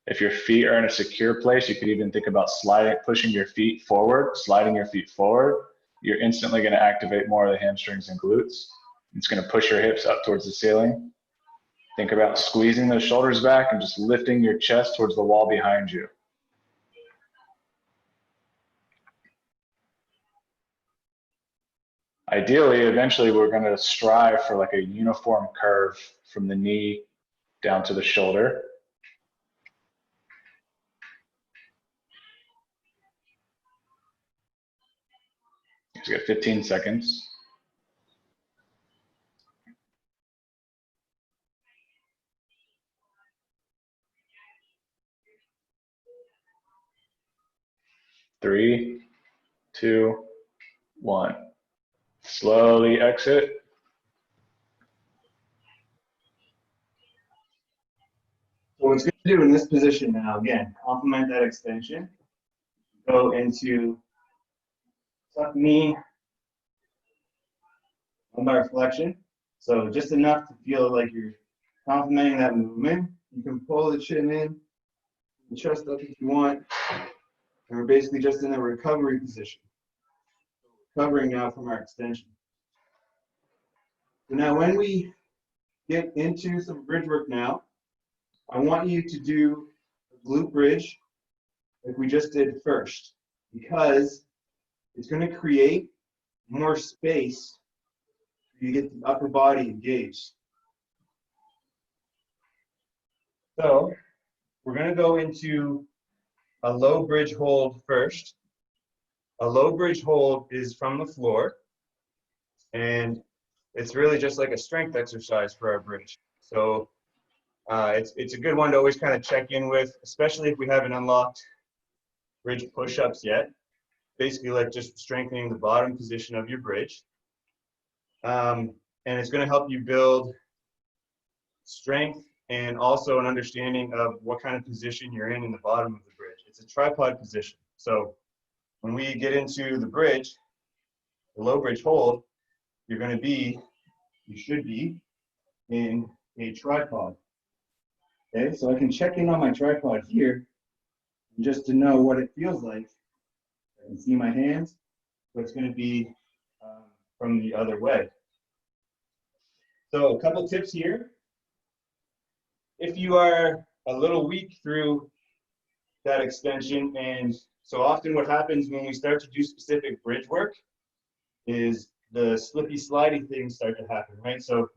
If your feet are in a secure place, you could even think about pushing your feet forward, sliding your feet forward. You're instantly going to activate more of the hamstrings and glutes. It's going to push your hips up towards the ceiling. Think about squeezing those shoulders back and just lifting your chest towards the wall behind you. Ideally, eventually, we're going to strive for like a uniform curve from the knee down to the shoulder. So you got 15 seconds. Three, two, one. Slowly exit. So what it's going to do in this position now, again, complement that extension. Go into tuck knee, lumbar flexion. So just enough to feel like you're complementing that movement. You can pull the chin in, the chest up if you want. And we're basically just in a recovery position. Recovering now from our extension. So now when we get into some bridge work now, I want you to do a glute bridge like we just did first, because it's going to create more space for you to get the upper body engaged. So we're going to go into a low bridge hold first. A low bridge hold is from the floor, and it's really just like a strength exercise for our bridge. So it's a good one to always kind of check in with, especially if we haven't unlocked bridge push-ups yet. Basically like just strengthening the bottom position of your bridge. And it's going to help you build strength and also an understanding of what kind of position you're in the bottom of the bridge. It's a tripod position. So when we get into the bridge, the low bridge hold, you should be in a tripod. Okay, so I can check in on my tripod here just to know what it feels like. I can see my hands, but it's going to be from the other way. So a couple tips here. If you are a little weak through that extension, and so often what happens when we start to do specific bridge work is the slippy slidey things start to happen, right? So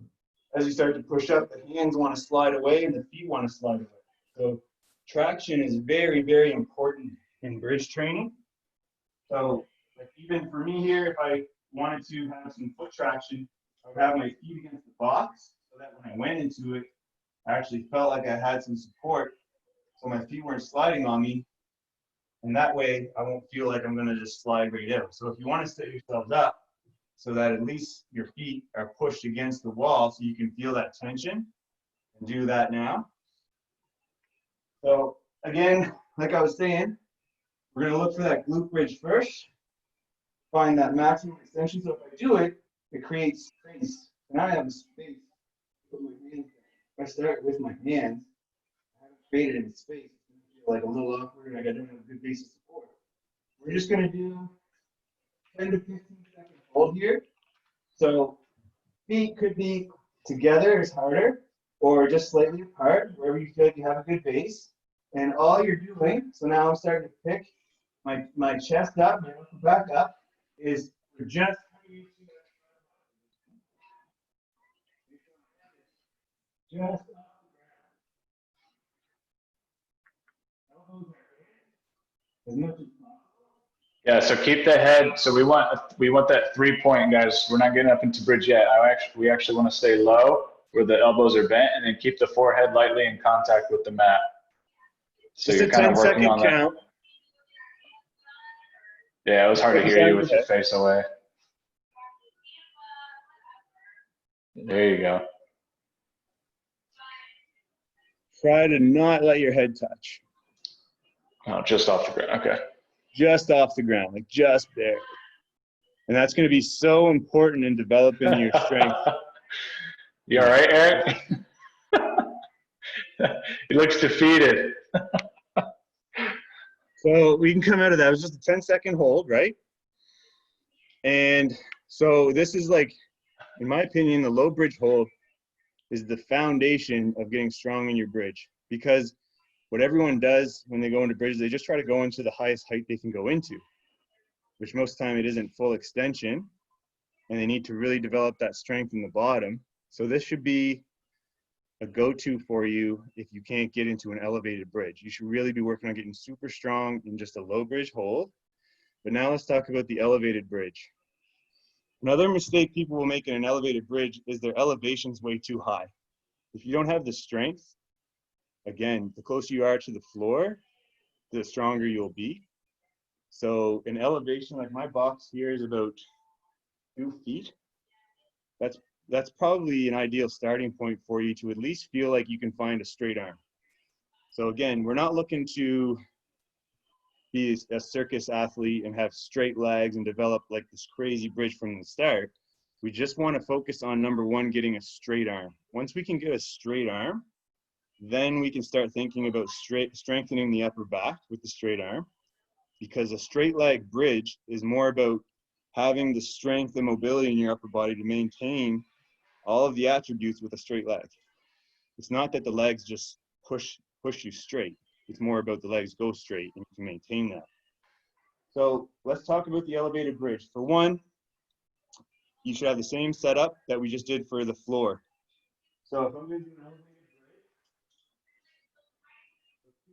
as you start to push up, the hands want to slide away and the feet want to slide away. So traction is very, very important in bridge training. So like even for me here, if I wanted to have some foot traction, I would have my feet against the box so that when I went into it, I actually felt like I had some support. So my feet weren't sliding on me. And that way I won't feel like I'm going to just slide right out. So if you want to set yourselves up so that at least your feet are pushed against the wall so you can feel that tension, and do that now. So again, like I was saying, we're going to look for that glute bridge first, find that maximum extension. So if I do it, it creates space. And I have a space to put my hands in. If I start with my hands, I haven't created any space. It's like a little awkward, I don't have a good base of support. We're just going to do 10 to 15 second hold here. So feet could be together is harder, or just slightly apart, wherever you feel like you have a good base. And all you're doing, so now I'm starting to pick my chest up, my upper back up, is we're just coming into just as much as Yeah, so keep the head. So we want that 3-point, guys. We're not getting up into bridge yet. We actually want to stay low where the elbows are bent, and then keep the forehead lightly in contact with the mat. So Just you're a kind of 10 working second on that. count. Yeah, it was hard to hear you with your face away. There you go. Try to not let your head touch. Oh, just off the ground. Okay. Just off the ground, like just there. And that's going to be so important in developing your strength. You all right, Eric? He looks defeated. So we can come out of that. It was just a 10-second hold, right? And so this is like, in my opinion, the low bridge hold is the foundation of getting strong in your bridge, because what everyone does when they go into bridges, they just try to go into the highest height they can go into, which most of the time it isn't full extension, and they need to really develop that strength in the bottom. So this should be a go-to for you if you can't get into an elevated bridge. You should really be working on getting super strong in just a low bridge hold. But now let's talk about the elevated bridge. Another mistake people will make in an elevated bridge is their elevation's way too high. If you don't have the strength, again, the closer you are to the floor, the stronger you'll be. So an elevation, like my box here is about 2 feet. That's probably an ideal starting point for you to at least feel like you can find a straight arm. So again, we're not looking to be a circus athlete and have straight legs and develop like this crazy bridge from the start. We just want to focus on, number one, getting a straight arm. Once we can get a straight arm, then we can start thinking about strengthening the upper back with the straight arm, because a straight leg bridge is more about having the strength and mobility in your upper body to maintain all of the attributes with a straight leg. It's not that the legs just push you straight. It's more about the legs go straight and you can maintain that. So let's talk about the elevated bridge. For one, you should have the same setup that we just did for the floor. So if I'm going to do an elevated bridge,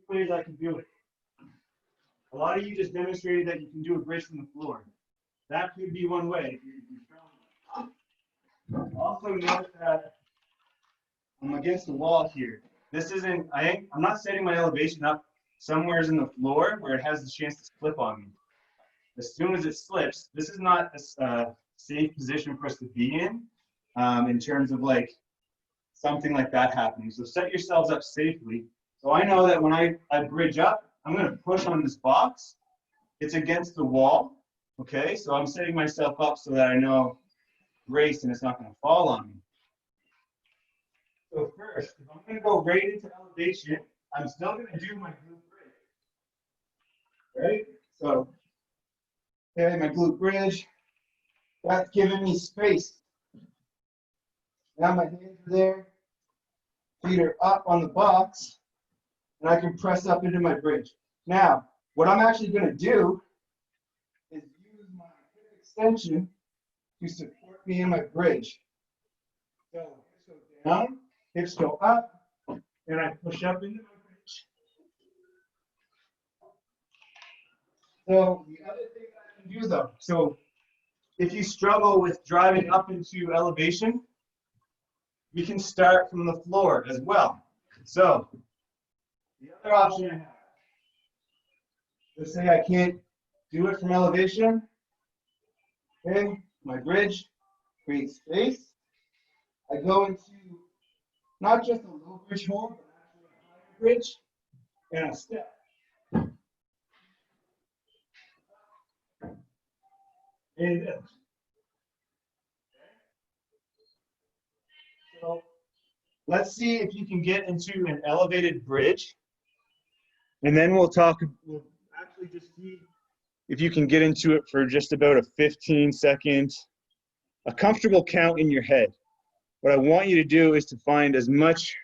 there's 2 ways I can do it. A lot of you just demonstrated that you can do a bridge from the floor. That could be one way if you're strong. Also note that I'm against the wall here. This isn't, I'm not setting my elevation up somewhere in the floor where it has the chance to slip on me. As soon as it slips, this is not a safe position for us to be in terms of like something like that happening. So set yourselves up safely. So I know that when I bridge up, I'm going to push on this box. It's against the wall. Okay, so I'm setting myself up so that I know brace and it's not going to fall on me. So first, if I'm going to go right into elevation, I'm still going to do my glute bridge. Right? So, okay, my glute bridge, that's giving me space. Now my hands are there, feet are up on the box, and I can press up into my bridge. Now, what I'm actually going to do is use my hip extension to support me in my bridge. So hips go down, hips go up, and I push up into my bridge. So the other thing I can do though, so if you struggle with driving up into elevation, you can start from the floor as well. So the other option I have, let's say I can't do it from elevation. Okay, my bridge creates space. I go into not just a low bridge hold, but actually a higher bridge, and a step. And so let's see if you can get into an elevated bridge. And then we'll actually just see if you can get into it for just about a 15-second, a comfortable count in your head. What I want you to do is to find as much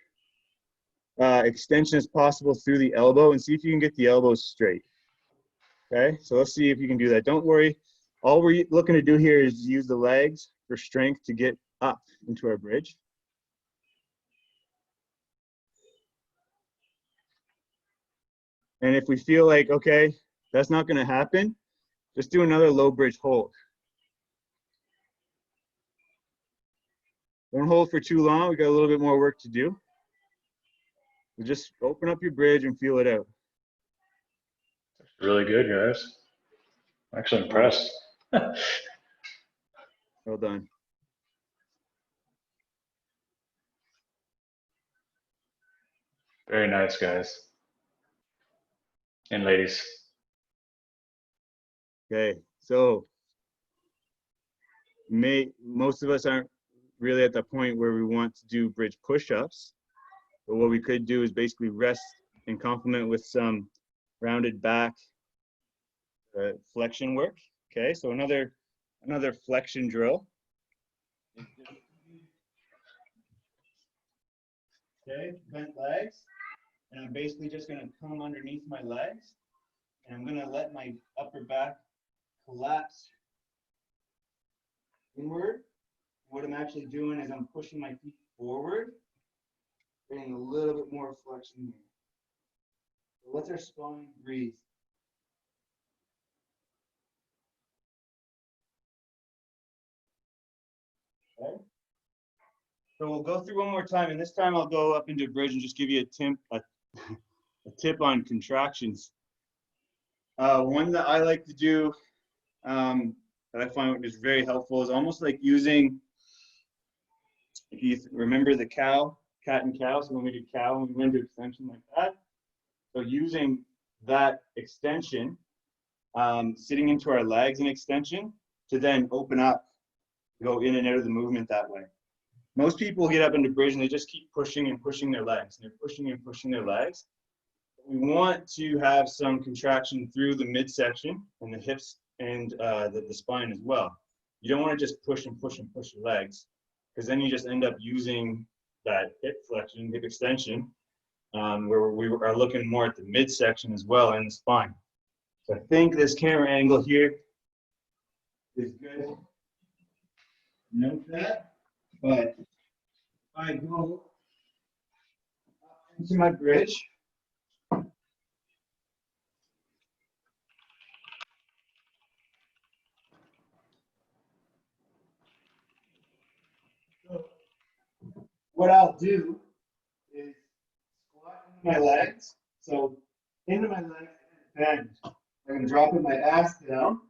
extension as possible through the elbow and see if you can get the elbows straight. Okay, so let's see if you can do that. Don't worry. All we're looking to do here is use the legs for strength to get up into our bridge. And if we feel like, okay, that's not going to happen, just do another low bridge hold. Don't hold for too long. We got a little bit more work to do. So just open up your bridge and feel it out. Really good, guys. I'm actually impressed. Well done. Very nice, guys. And ladies. Okay, so most of us aren't really at the point where we want to do bridge push-ups, but what we could do is basically rest and complement with some rounded back flexion work. Okay, so another flexion drill. Okay, bent legs, and I'm basically just going to come underneath my legs, and I'm going to let my upper back collapse inward. What I'm actually doing is I'm pushing my feet forward, getting a little bit more flexion here. So let's our spine breathe. Okay. So we'll go through one more time, and this time I'll go up into bridge and just give you a tip on contractions. One that I like to do that I find is very helpful is almost like using, if you remember the cat and cow, so when we do cow, we went to extension like that. So using that extension, sitting into our legs in extension to then open up, go in and out of the movement that way. Most people get up into bridge and they just keep pushing and pushing their legs. And they're pushing and pushing their legs. We want to have some contraction through the midsection and the hips and the spine as well. You don't want to just push and push and push your legs, because then you just end up using that hip flexion, hip extension, where we are looking more at the midsection as well and the spine. So I think this camera angle here is good. Note that, but if I go up into my bridge, so what I'll do is squat into my legs. So into my legs and bend. I'm going to drop in my ass down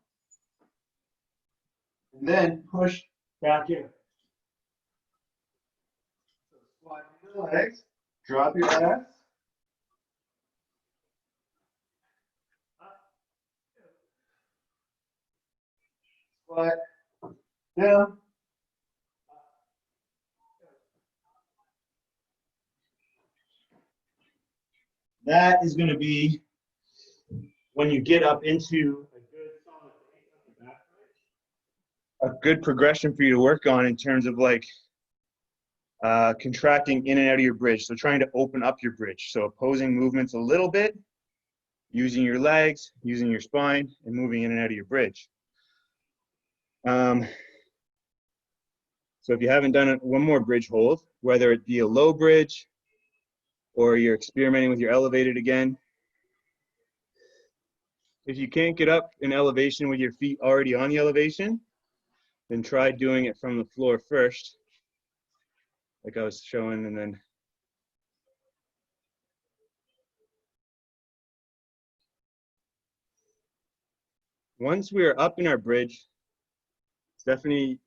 and then push back in. So squat into the legs, drop your ass. Squat down. That is going to be when you get up into a good solid base on the back leg, a good progression for you to work on in terms of like contracting in and out of your bridge. So trying to open up your bridge. So opposing movements a little bit, using your legs, using your spine, and moving in and out of your bridge. So if you haven't done it, one more bridge hold, whether it be a low bridge or you're experimenting with your elevated again. If you can't get up in elevation with your feet already on the elevation, then try doing it from the floor first, like I was showing, and then once we are up in our bridge, Stephanie,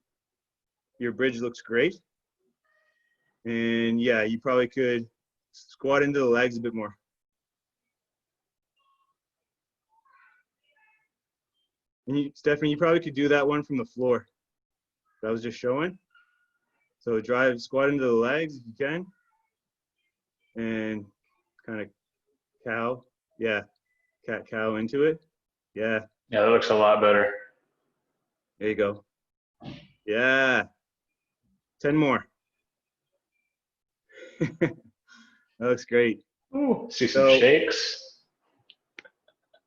your bridge looks great. And yeah, you probably could squat into the legs a bit more. And Stephanie, you probably could do that one from the floor that I was just showing. So squat into the legs if you can. And kind of cow. Yeah, cat-cow into it. Yeah. Yeah, that looks a lot better. There you go. Yeah. 10 more. That looks great. Ooh, see some So- shakes.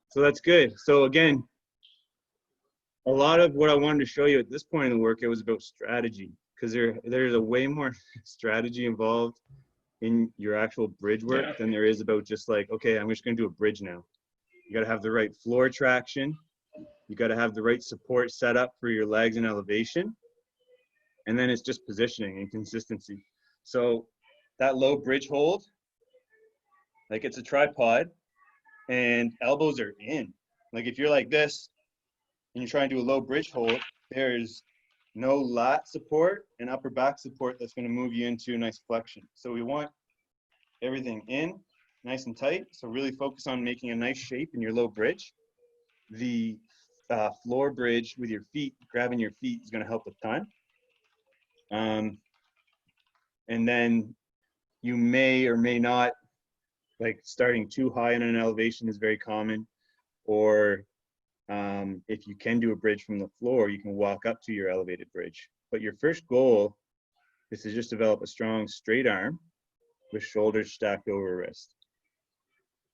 So that's good. So again, a lot of what I wanted to show you at this point in the workout was about strategy, because there's a way more strategy involved in your actual bridge work Yeah. than there is about just like, okay, I'm just going to do a bridge now. You got to have the right floor traction. You got to have the right support set up for your legs and elevation. And then it's just positioning and consistency. So that low bridge hold, like it's a tripod and elbows are in. Like if you're like this and you're trying to do a low bridge hold, there's no lat support and upper back support that's going to move you into a nice flexion. So we want everything in, nice and tight. So really focus on making a nice shape in your low bridge. The floor bridge with your feet, grabbing your feet is going to help a ton. And then you may or may not, like starting too high in an elevation is very common, or if you can do a bridge from the floor, you can walk up to your elevated bridge. But your first goal is to just develop a strong straight arm with shoulders stacked over wrist.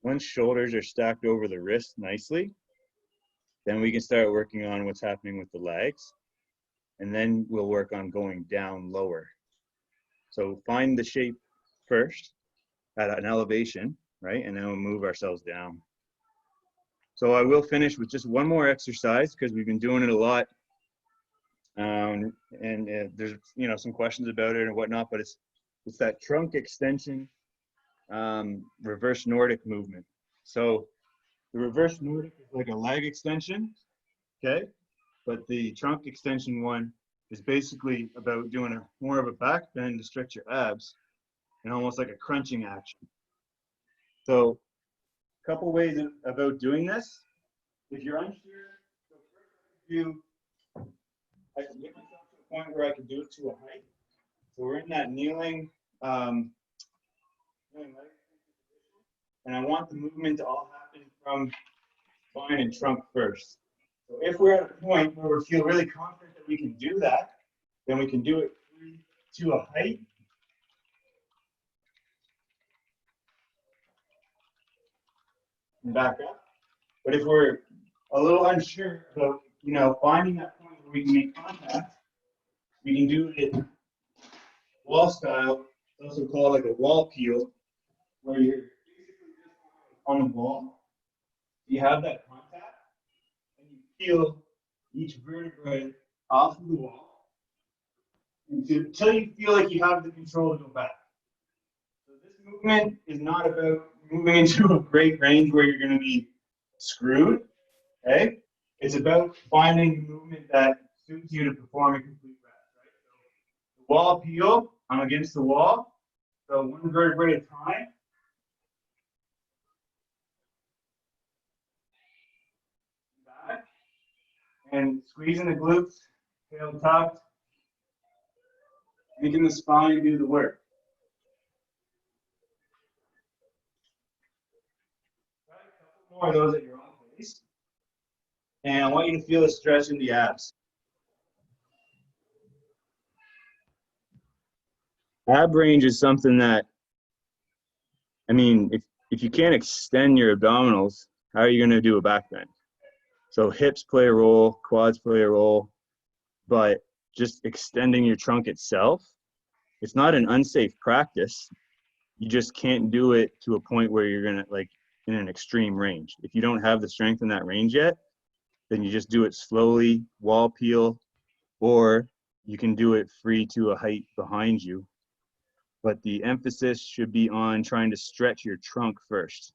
Once shoulders are stacked over the wrist nicely, then we can start working on what's happening with the legs. And then we'll work on going down lower. So find the shape first at an elevation, right? And then we'll move ourselves down. So I will finish with just one more exercise because we've been doing it a lot. There's, you know, some questions about it and whatnot, but it's that trunk extension, reverse Nordic movement. So the reverse Nordic is like a leg extension, okay? But the trunk extension one is basically about doing more of a back bend to stretch your abs and almost like a crunching action. So a couple ways about doing this. If you're unsure, I can get myself to a point where I can do it to a height. So we're in that kneeling, and I want the movement to all happen from spine and trunk first. So if we're at a point where we feel really confident that we can do that, then we can do it to a height. And back up. But if we're a little unsure about, you know, finding that point where we can make contact, we can do it wall style. It's also called like a wall peel, where you're basically just on the wall. You have that contact, and you peel each vertebrae off of the wall until you feel like you have the control to go back. So this movement is not about moving into a great range where you're going to be screwed, okay? It's about finding the movement that suits you to perform a complete rest, right? So the wall peel, I'm against the wall, so one vertebrae at a time. Back, and squeezing the glutes, tail tucked, making the spine do the work. Try a couple more of those at your own pace. And I want you to feel a stretch in the abs. Ab range is something that, I mean, if you can't extend your abdominals, how are you going to do a back bend? So hips play a role, quads play a role, but just extending your trunk itself, it's not an unsafe practice. You just can't do it to a point where you're going to, like, in an extreme range. If you don't have the strength in that range yet, then you just do it slowly, wall peel, or you can do it free to a height behind you. But the emphasis should be on trying to stretch your trunk first.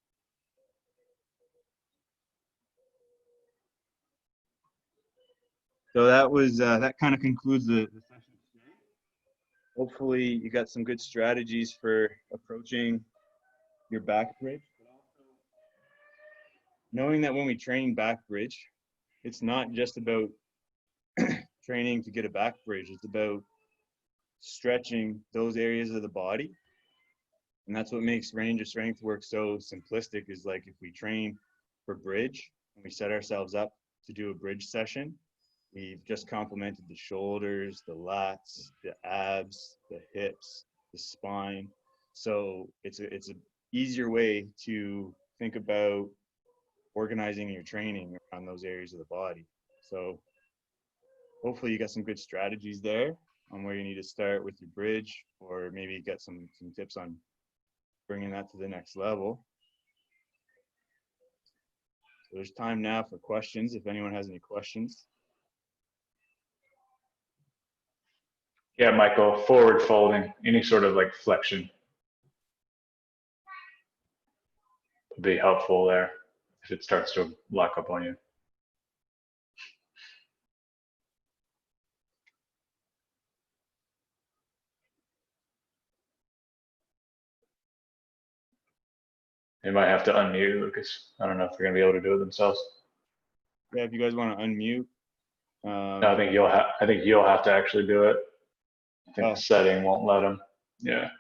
So that was that kind of concludes the session today. Hopefully you got some good strategies for approaching your back bridge, but also knowing that when we train back bridge, it's not just about training to get a back bridge. It's about stretching those areas of the body. And that's what makes range of strength work so simplistic, is like if we train for bridge and we set ourselves up to do a bridge session, we've just complemented the shoulders, the lats, the abs, the hips, the spine. So it's a easier way to think about organizing your training around those areas of the body. So hopefully you got some good strategies there on where you need to start with your bridge, or maybe get some tips on bringing that to the next level. So there's time now for questions, if anyone has any questions. Yeah, Michael, forward folding, any sort of like flexion would be helpful there if it starts to lock up on you. They might have to unmute, Lucas. I don't know if they're gonna be able to do it themselves. Yeah, if you guys want to unmute. No, I think you'll have to actually do it. I think Oh. the setting won't let them. Yeah.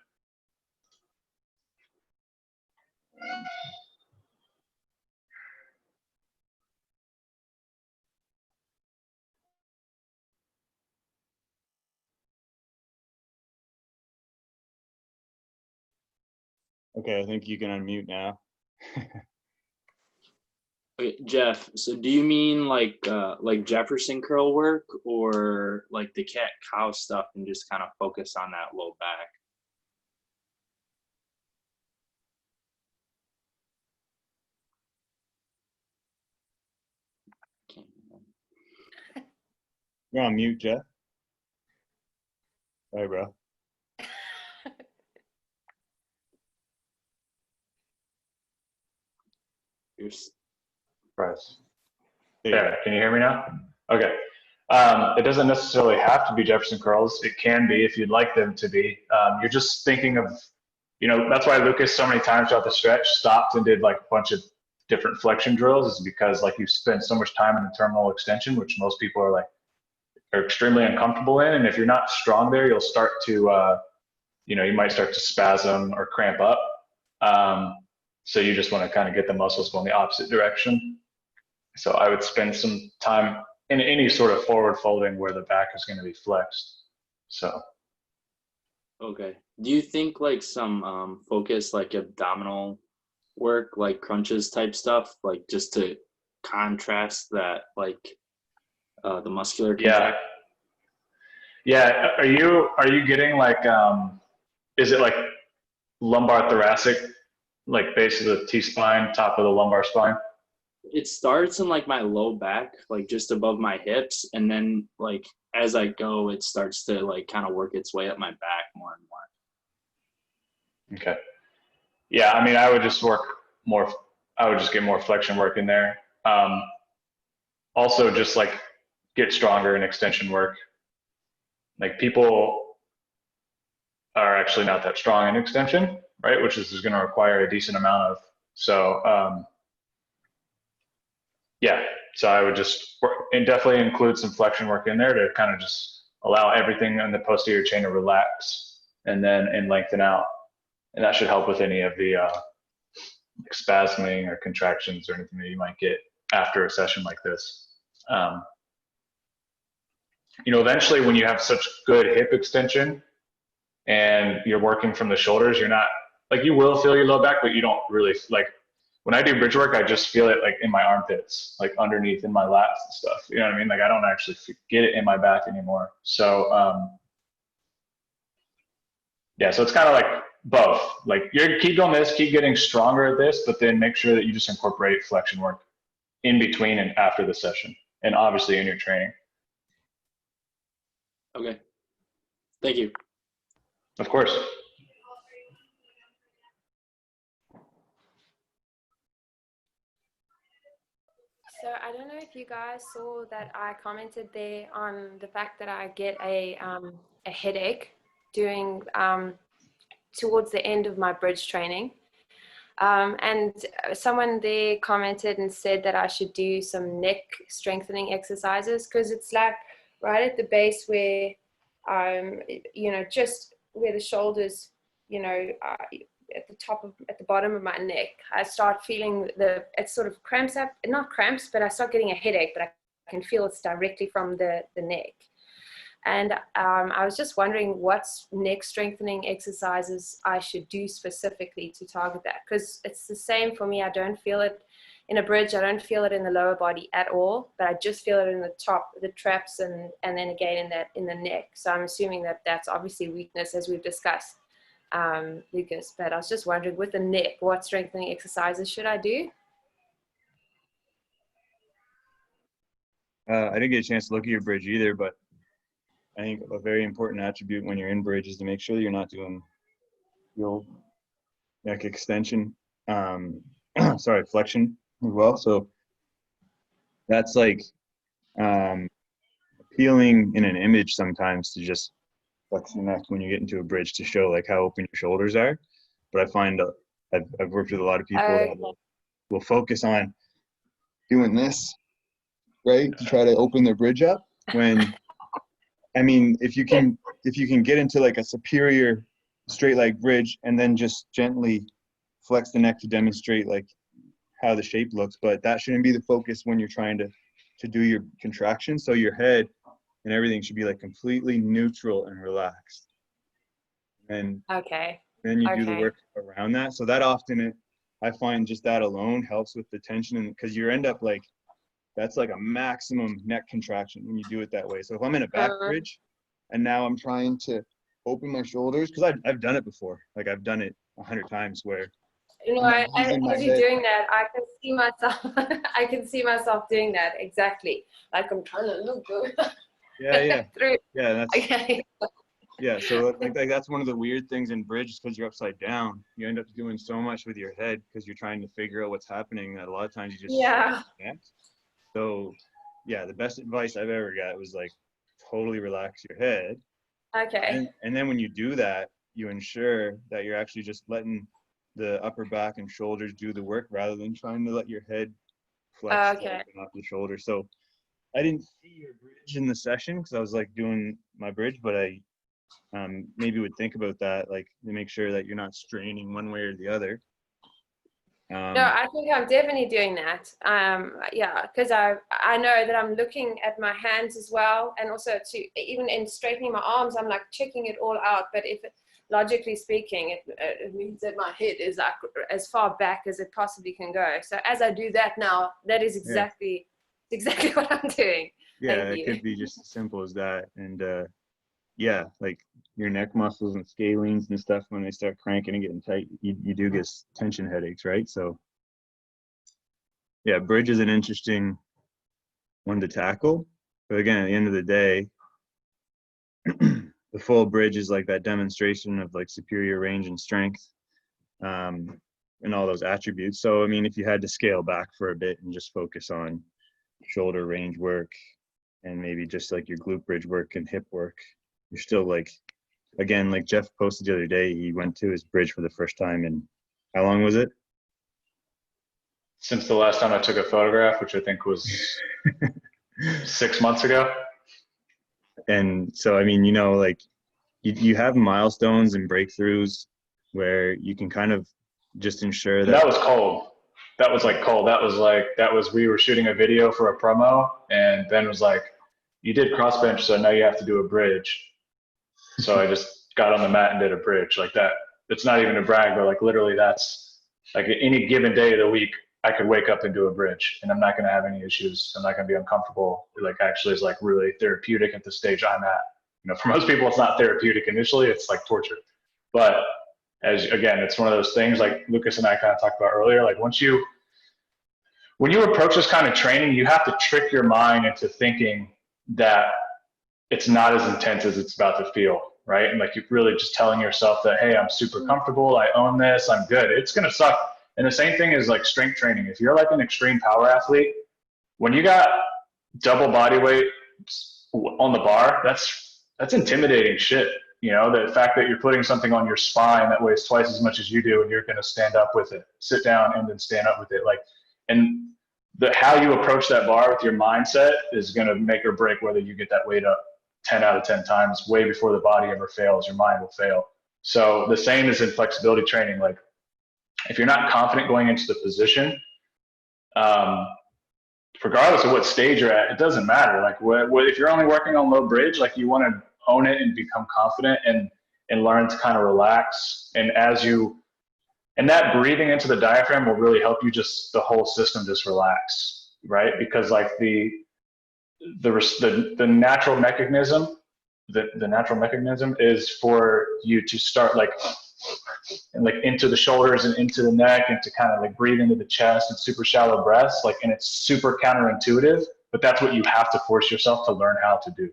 Okay, I think you can unmute now. Okay, Jeff, so do you mean like Jefferson curl work, or like the cat cow stuff and just kind of focus on that low back? You're on mute, Jeff. Sorry, bro. Price. There you There, can you hear me now? Okay. It doesn't necessarily have to be Jefferson curls. It can be if you'd like them to be. You're just thinking of, that's why Lucas so many times throughout the stretch stopped and did like a bunch of different flexion drills, is because like you spend so much time in the terminal extension, which most people are extremely uncomfortable in. And if you're not strong there, you'll start to, you might start to spasm or cramp up. So you just want to kind of get the muscles going the opposite direction. So I would spend some time in any sort of forward folding where the back is going to be flexed. So. Okay. Do you think like some focus like abdominal work, like crunches type stuff, like just to contrast that, like the muscular contraction? Yeah. Are you getting like, is it like lumbar thoracic, like base of the T-spine, top of the lumbar spine? It starts in like my low back, like just above my hips, and then like as I go, it starts to like kind of work its way up my back more and more. Okay. Yeah, I mean, I would just get more flexion work in there. Also just like get stronger in extension work. Like people are actually not that strong in extension, right? Which is going to require a decent amount of. So yeah, so I would just and definitely include some flexion work in there to kind of just allow everything in the posterior chain to relax and lengthen out. And that should help with any of the spasming or contractions or anything that you might get after a session like this. Eventually when you have such good hip extension and you're working from the shoulders, you're not, like, you will feel your low back, but you don't really, like, when I do bridge work, I just feel it like in my armpits, like underneath in my lats and stuff. You know what I mean? Like I don't actually get it in my back anymore. So yeah, so it's kind of like both. Like you keep doing this, keep getting stronger at this, but then make sure that you just incorporate flexion work in between and after the session, and obviously in your training. Okay. Thank you. Of course. So I don't know if you guys saw that I commented there on the fact that I get a headache during towards the end of my bridge training. And someone there commented and said that I should do some neck strengthening exercises, because it's like right at the base where, just where the shoulders, at the bottom of my neck, I start feeling it sort of cramps up, not cramps, but I start getting a headache, but I can feel it's directly from the neck. And I was just wondering what neck strengthening exercises I should do specifically to target that, because it's the same for me. I don't feel it in a bridge. I don't feel it in the lower body at all, but I just feel it in the top, the traps, and then again in the neck. So I'm assuming that that's obviously weakness, as we've discussed, Lucas. But I was just wondering, with the neck, what strengthening exercises should I do? I didn't get a chance to look at your bridge either, but I think a very important attribute when you're in bridge is to make sure that you're not doing the old neck extension, flexion as well. So that's like appealing in an image sometimes to just flex your neck when you get into a bridge to show like how open your shoulders are. But I find I've worked with a lot of people that will focus on doing this, right, to try to open their bridge up. When I mean, if you can get into like a superior straight leg bridge and then just gently flex the neck to demonstrate like how the shape looks, but that shouldn't be the focus when you're trying to do your contraction. So your head and everything should be like completely neutral and relaxed. And then you do the work around that. So that often I find just that alone helps with the tension, and because you end up like, that's like a maximum neck contraction when you do it that way. So if I'm in a back bridge and now I'm trying to open my shoulders, because I've done it before. Like I've done it 100 times where, you know, as you're doing that, I can see myself. I can see myself doing that exactly. Like I'm trying to look good. Yeah. Through. Yeah, that's Okay. yeah. So like that's one of the weird things in bridge, because you're upside down. You end up doing so much with your head because you're trying to figure out what's happening that a lot of times you just can't. So yeah, the best advice I've ever got was like totally relax your head. Okay. And then when you do that, you ensure that you're actually just letting the upper back and shoulders do the work rather than trying to let your head flex off the shoulder. So I didn't see your bridge in the session because I was like doing my bridge, but I maybe would think about that, like to make sure that you're not straining one way or the other. No, I think I'm definitely doing that. Yeah, because I know that I'm looking at my hands as well, and also to even in straightening my arms, I'm like checking it all out. But if logically speaking, it means that my head is like as far back as it possibly can go. So as I do that now, that is exactly what I'm doing. Yeah, it could be just as simple as that. And yeah, like your neck muscles and scalenes and stuff, when they start cranking and getting tight, you do get tension headaches, right? So yeah, bridge is an interesting one to tackle. But again, at the end of the day, the full bridge is like that demonstration of like superior range and strength, and all those attributes. So I mean, if you had to scale back for a bit and just focus on shoulder range work and maybe just like your glute bridge work and hip work, you're still like, again, like Jeff posted the other day, he went to his bridge for the first time. And how long was it? Since the last time I took a photograph, which I think was 6 months ago. And so, I mean, you know, like you have milestones and breakthroughs where you can kind of just ensure that. That was cold. That was like cold. We were shooting a video for a promo, and Ben was like, you did cross bench, so now you have to do a bridge. So I just got on the mat and did a bridge like that. It's not even a brag, but like literally that's like any given day of the week, I could wake up and do a bridge and I'm not going to have any issues. I'm not going to be uncomfortable. It like actually is like really therapeutic at the stage I'm at. You know, for most people, it's not therapeutic initially, it's like torture. But again, it's one of those things like Lucas and I kind of talked about earlier, like when you approach this kind of training, you have to trick your mind into thinking that it's not as intense as it's about to feel, right? And like you're really just telling yourself that, hey, I'm super comfortable, I own this, I'm good. It's gonna suck. And the same thing is like strength training. If you're like an extreme power athlete, when you got double body weight on the bar, that's intimidating shit. You know, the fact that you're putting something on your spine that weighs twice as much as you do, and you're gonna stand up with it, sit down and then stand up with it. Like, and how you approach that bar with your mindset is gonna make or break whether you get that weight up 10 out of 10 times. Way before the body ever fails, your mind will fail. So the same is in flexibility training. Like if you're not confident going into the position, regardless of what stage you're at, it doesn't matter. Like if you're only working on low bridge, like you want to own it and become confident and learn to kind of relax. And and that breathing into the diaphragm will really help you the whole system just relax, right? Because like the natural mechanism, the natural mechanism is for you to start like into the shoulders and into the neck and to kind of like breathe into the chest and super shallow breaths. Like, and it's super counterintuitive, but that's what you have to force yourself to learn how to do.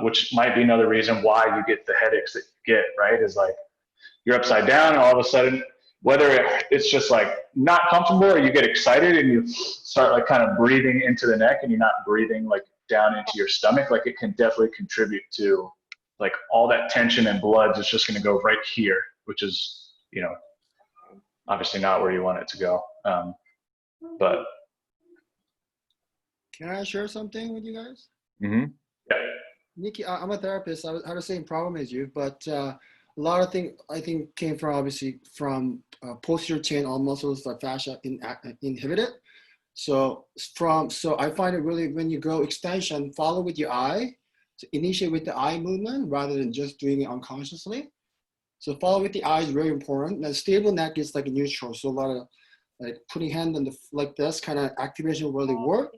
Which might be another reason why you get the headaches that you get, right? Is like you're upside down and all of a sudden, whether it's just like not comfortable or you get excited and you start like kind of breathing into the neck and you're not breathing like down into your stomach, like it can definitely contribute to like all that tension and blood is just going to go right here, which is, you know, obviously not where you want it to go. But can I share something with you guys? Mm-hmm. yeah. Nikki, I'm a therapist. I had the same problem as you, but a lot of things I think came from obviously from posterior chain, all muscles, like fascia inhibited. So I find it really, when you go extension, follow with your eye. So initiate with the eye movement rather than just doing it unconsciously. So follow with the eye is very important. And stable neck is like a neutral. So a lot of like putting hand on like this kind of activation will really work.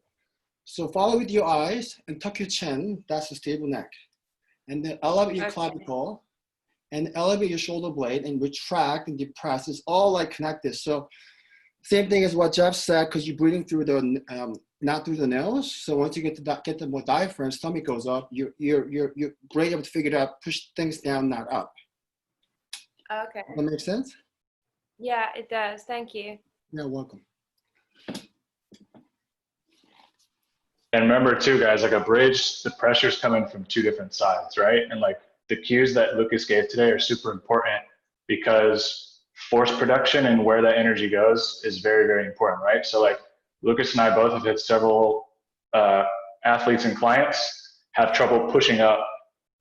So follow with your eyes and tuck your chin. That's a stable neck. And then elevate your clavicle and elevate your shoulder blade and retract and depress. It's all like connected. So same thing as what Jeff said, because you're breathing through the not through the nose. So once you get the more diaphragm, stomach goes up. You're great able to figure it out. Push things down, not up. Okay. That makes sense? Yeah, it does. Thank you. You're welcome. And remember too, guys, like a bridge, the pressure's coming from two different sides, right? And like the cues that Lucas gave today are super important because force production and where that energy goes is very, very important, right? So like Lucas and I both have had several athletes and clients have trouble pushing up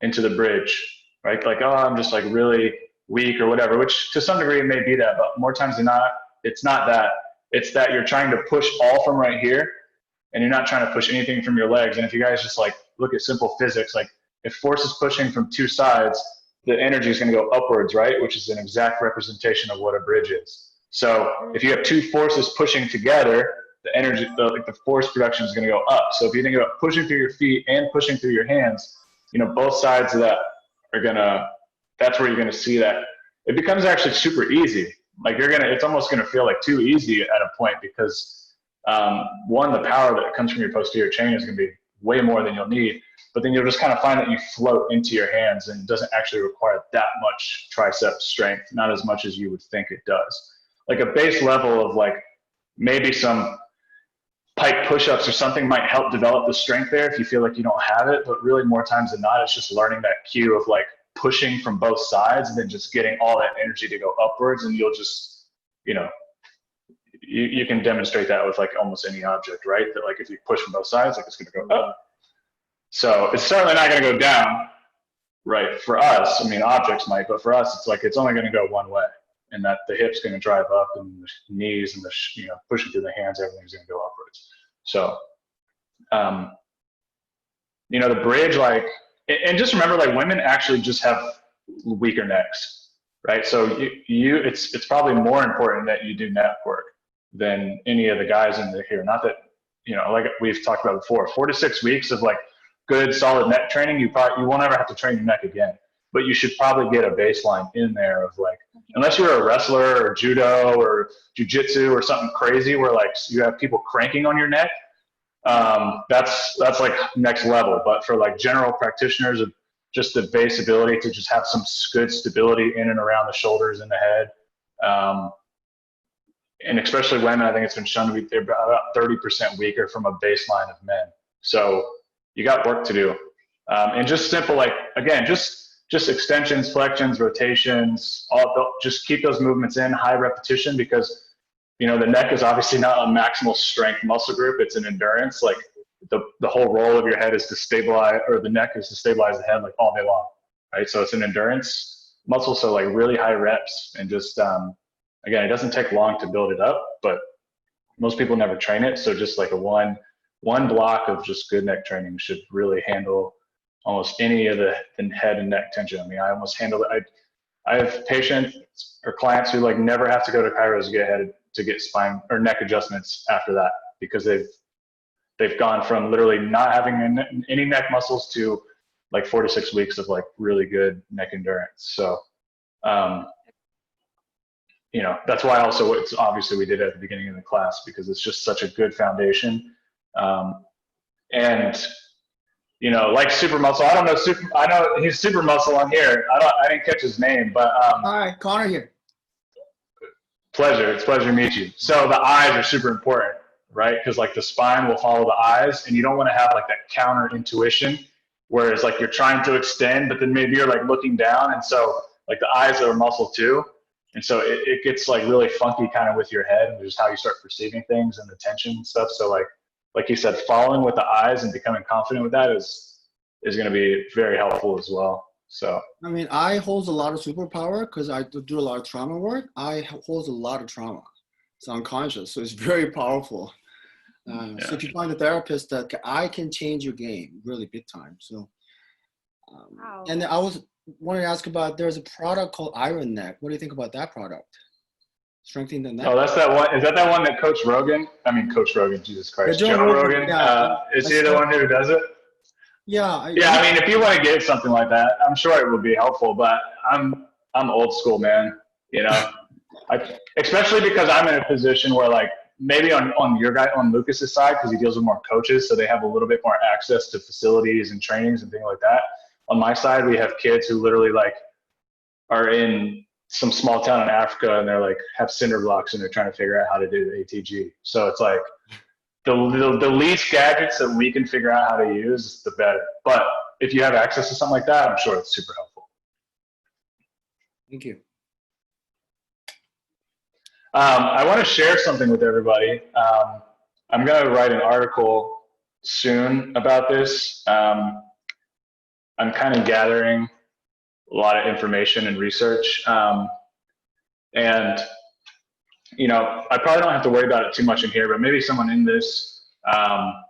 into the bridge, right? Like, oh, I'm just like really weak or whatever, which to some degree it may be that, but more times than not, it's not that. It's that you're trying to push all from right here and you're not trying to push anything from your legs. And if you guys just like look at simple physics, like if force is pushing from two sides, the energy is going to go upwards, right? Which is an exact representation of what a bridge is. So if you have two forces pushing together, the energy, the force production is going to go up. So if you think about pushing through your feet and pushing through your hands, you know, both sides of that are that's where you're going to see that. It becomes actually super easy. Like it's almost going to feel like too easy at a point because one, the power that comes from your posterior chain is going to be way more than you'll need, but then you'll just kind of find that you float into your hands and it doesn't actually require that much tricep strength, not as much as you would think it does. Like a base level of like maybe some pike push-ups or something might help develop the strength there if you feel like you don't have it, but really more times than not, it's just learning that cue of like pushing from both sides and then just getting all that energy to go upwards, and you'll just, you know, you can demonstrate that with like almost any object, right? That like if you push from both sides, like it's going to go up. So it's certainly not going to go down, right? For us, I mean, objects might, but for us, it's like it's only going to go one way, and that the hip's going to drive up, and the knees and the pushing through the hands, everything's going to go upwards. So, you know, the bridge, like, and just remember, like, women actually just have weaker necks, right? So it's probably more important that you do neck work than any of the guys in here. Not that, you know, like we've talked about before, 4 to 6 weeks of like good solid neck training, you won't ever have to train your neck again. But you should probably get a baseline in there of like, unless you're a wrestler or judo or jujitsu or something crazy where like you have people cranking on your neck, that's like next level. But for like general practitioners of just the base ability to just have some good stability in and around the shoulders and the head, and especially women, I think it's been shown to be they're about 30% weaker from a baseline of men. So you got work to do, and just simple, like, again, just extensions, flexions, rotations, just keep those movements in high repetition, because, you know, the neck is obviously not a maximal strength muscle group. It's an endurance. Like the whole role of your head is to stabilize, or the neck is to stabilize the head like all day long, right? So it's an endurance muscle. So like really high reps, and just, again, it doesn't take long to build it up, but most people never train it. So just like a one block of just good neck training should really handle almost any of the head and neck tension. I mean, I almost handle it. I have patients or clients who like never have to go to chiros to get spine or neck adjustments after that, because they've gone from literally not having any neck muscles to like 4 to 6 weeks of like really good neck endurance. So, you know, that's why also it's obviously we did it at the beginning of the class, because it's just such a good foundation. And you know, like Super Muscle, I know he's Super Muscle on here. I didn't catch his name, but Hi, Connor here. Pleasure. It's a pleasure to meet you. So the eyes are super important, right? Because like the spine will follow the eyes, and you don't want to have like that counter intuition, whereas like you're trying to extend, but then maybe you're like looking down, and so like the eyes are a muscle too, and so it gets like really funky kind of with your head, and just how you start perceiving things and the tension and stuff. So like you said, following with the eyes and becoming confident with that is going to be very helpful as well. So I mean, I hold a lot of superpower because I do a lot of trauma work. I hold a lot of trauma. It's unconscious, so it's very powerful. So if you find a therapist that I can change your game really big time. So, Wow. and I was wanting to ask about, there's a product called Iron Neck. What do you think about that product? Strengthening the neck. Oh, that's that one. Is that one that Coach Rogan? Jesus Christ. Yeah, Joe Rogan. yeah. Is he the one who does it? Yeah. I mean, if you want to get something like that, I'm sure it would be helpful, but I'm old school, man. You know, especially because I'm in a position where like maybe on Lucas's side, because he deals with more coaches, so they have a little bit more access to facilities and trainings and things like that. On my side, we have kids who literally like are in some small town in Africa, and they're like have cinder blocks, and they're trying to figure out how to do the ATG. So it's like the least gadgets that we can figure out how to use, the better. But if you have access to something like that, I'm sure it's super helpful. Thank you. I want to share something with everybody. I'm going to write an article soon about this. I'm kind of gathering a lot of information and research. And, you know, I probably don't have to worry about it too much in here, but maybe someone in this class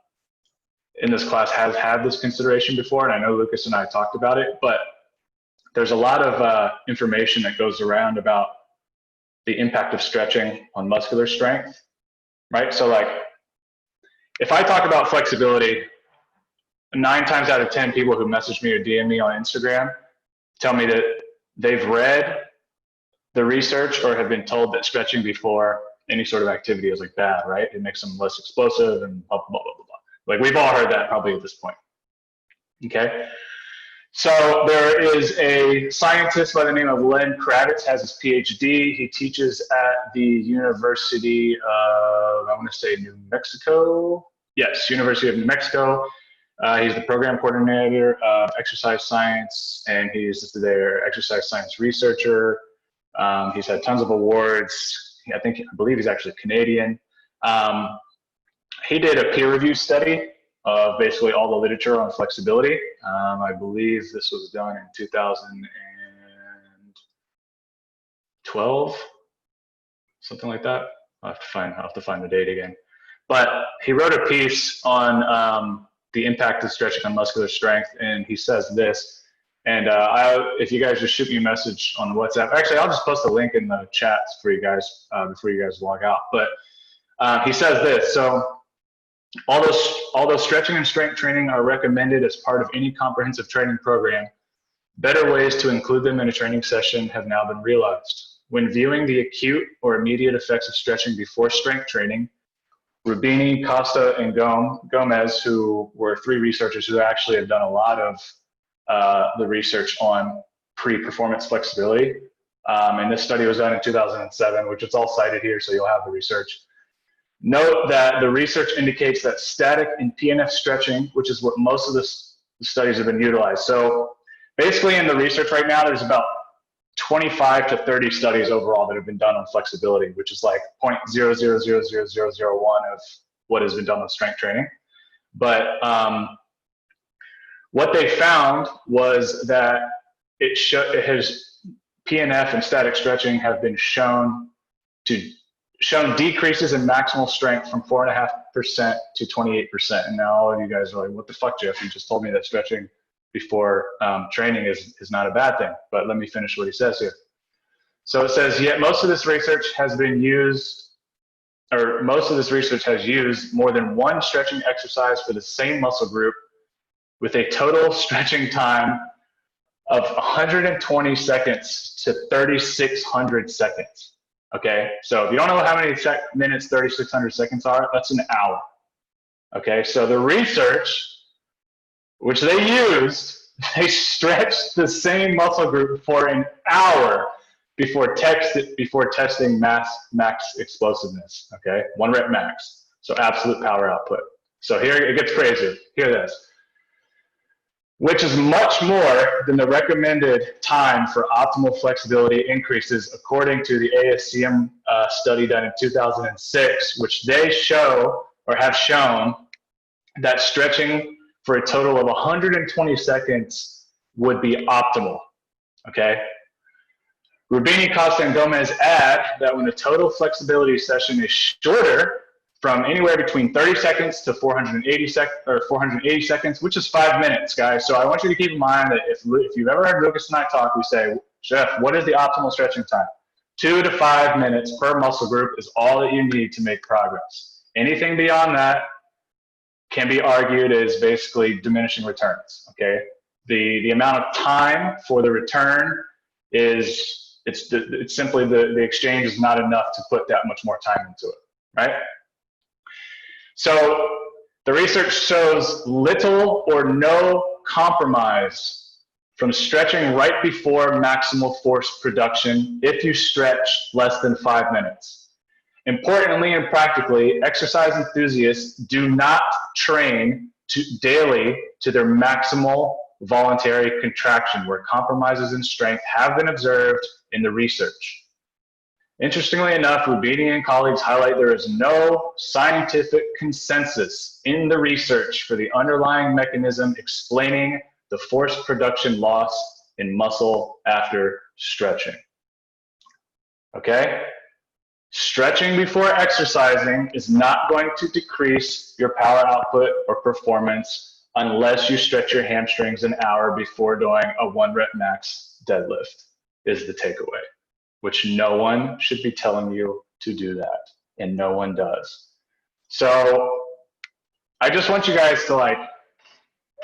has had this consideration before. And I know Lucas and I talked about it, but there's a lot of information that goes around about the impact of stretching on muscular strength, right? So like, if I talk about flexibility, 9 times out of 10 people who message me or DM me on Instagram tell me that they've read the research or have been told that stretching before any sort of activity is like bad, right? It makes them less explosive and blah, blah, blah, blah, blah. Like we've all heard that probably at this point, okay? So there is a scientist by the name of Len Kravitz, has his PhD. He teaches at the University of, I want to say New Mexico. Yes, University of New Mexico. He's the program coordinator of exercise science, and he's their exercise science researcher. He's had tons of awards. I believe he's actually Canadian. He did a peer-reviewed study of basically all the literature on flexibility. I believe this was done in 2012, something like that. I'll have to find the date again. But he wrote a piece on the impact of stretching on muscular strength, and he says this. And if you guys just shoot me a message on WhatsApp, actually, I'll just post a link in the chats for you guys before you guys log out. But he says this. So, although stretching and strength training are recommended as part of any comprehensive training program, better ways to include them in a training session have now been realized. When viewing the acute or immediate effects of stretching before strength training, Rubini, Costa, and Gomez, who were 3 researchers who actually have done a lot of the research on pre-performance flexibility. And this study was done in 2007, which is all cited here, so you'll have the research. Note that the research indicates that static and PNF stretching, which is what most of the studies have been utilized. So basically in the research right now, there's about 25 to 30 studies overall that have been done on flexibility, which is like 0.0000001 of what has been done with strength training. But what they found was that PNF and static stretching have been shown to shown decreases in maximal strength from 4.5% to 28%. And now all of you guys are like, what the fuck, Jeff? You just told me that stretching before training is not a bad thing. But let me finish what he says here. So it says, yet most of this research has been used, or most of this research has used more than one stretching exercise for the same muscle group with a total stretching time of 120 seconds to 3,600 seconds. Okay, so if you don't know how many minutes 3,600 seconds are, that's an hour. Okay, so the research, which they used, they stretched the same muscle group for an hour before testing max explosiveness. Okay, 1 rep max, so absolute power output. So here it gets crazy. Hear this. Which is much more than the recommended time for optimal flexibility increases according to the ASCM study done in 2006, which they show or have shown that stretching for a total of 120 seconds would be optimal, okay? Rubini, Costa, and Gomez add that when a total flexibility session is shorter, from anywhere between 30 seconds to 480 seconds, which is 5 minutes, guys. So I want you to keep in mind that if you've ever heard Lucas and I talk, we say, Jeff, what is the optimal stretching time? 2 to 5 minutes per muscle group is all that you need to make progress. Anything beyond that can be argued as basically diminishing returns, okay? The amount of time for the return is, it's simply the exchange is not enough to put that much more time into it, right? So the research shows little or no compromise from stretching right before maximal force production if you stretch less than 5 minutes. Importantly and practically, exercise enthusiasts do not train daily to their maximal voluntary contraction, where compromises in strength have been observed in the research. Interestingly enough, Rubini and colleagues highlight there is no scientific consensus in the research for the underlying mechanism explaining the force production loss in muscle after stretching. Okay? Stretching before exercising is not going to decrease your power output or performance unless you stretch your hamstrings an hour before doing a 1 rep max deadlift, is the takeaway. Which no one should be telling you to do that, and no one does. So I just want you guys to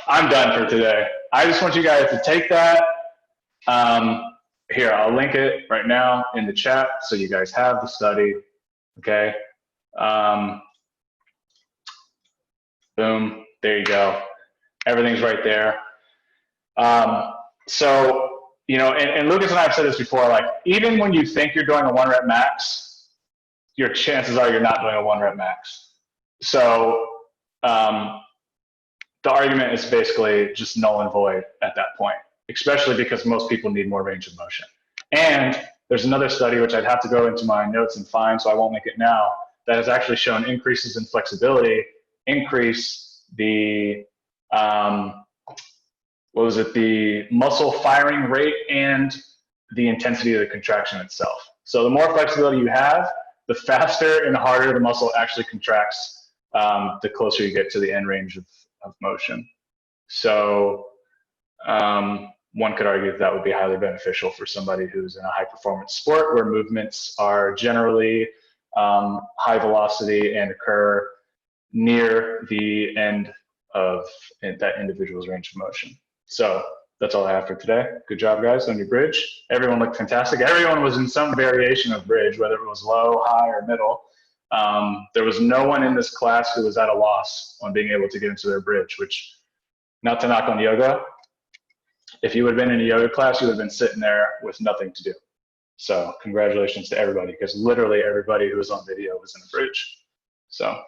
I'm done for today. I just want you guys to take that. Here, I'll link it right now in the chat so you guys have the study, okay? Boom, there you go. Everything's right there. So, you know, and Lucas and I have said this before, even when you think you're doing a 1 rep max, your chances are you're not doing a 1 rep max. So the argument is basically just null and void at that point, especially because most people need more range of motion. And there's another study, which I'd have to go into my notes and find, so I won't make it now, that has actually shown increases in flexibility, increase the, the muscle firing rate and the intensity of the contraction itself. So the more flexibility you have, the faster and harder the muscle actually contracts, the closer you get to the end range of motion. So one could argue that would be highly beneficial for somebody who's in a high performance sport where movements are generally high velocity and occur near the end of that individual's range of motion. So that's all I have for today. Good job, guys, on your bridge. Everyone looked fantastic. Everyone was in some variation of bridge, whether it was low, high, or middle. There was no one in this class who was at a loss on being able to get into their bridge, which, not to knock on yoga, if you would have been in a yoga class, you would have been sitting there with nothing to do. So congratulations to everybody, because literally everybody who was on video was in a bridge. So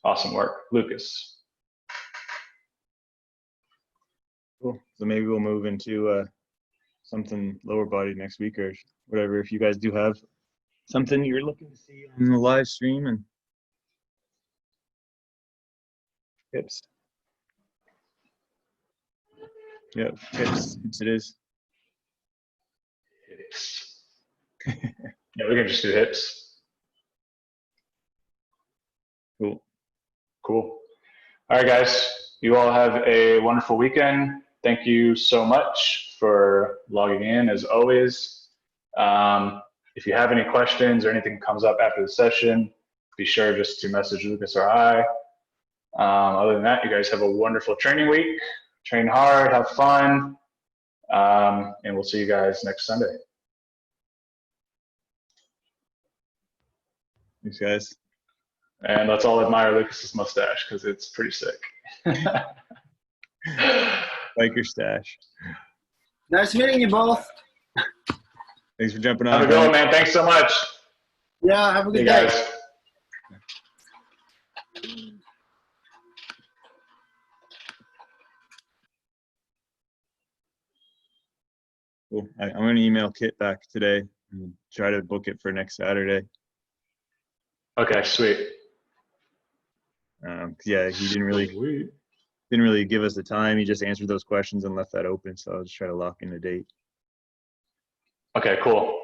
awesome work. Lucas. Cool. So maybe we'll move into something lower body next week or whatever. If you guys do have something you're looking to see on the live stream, and hips. Yep, hips it is. Hips. Yeah, we can just do hips. Cool. Cool. All right, guys. You all have a wonderful weekend. Thank you so much for logging in, as always. If you have any questions or anything comes up after the session, be sure just to message Lucas or I. Other than that, you guys have a wonderful training week. Train hard, have fun, and we'll see you guys next Sunday. Thanks, guys. And let's all admire Lucas's mustache because it's pretty sick. Biker stash. Nice meeting you both. Thanks for jumping on. Have a good one, man. Thanks so much. Yeah, have a Hey, good day. guys. Cool. I'm going to email Kit back today and try to book it for next Saturday. Okay, sweet. Yeah, he didn't really give us the time. He just answered those questions and left that open. So I'll just try to lock in a date. Okay, cool.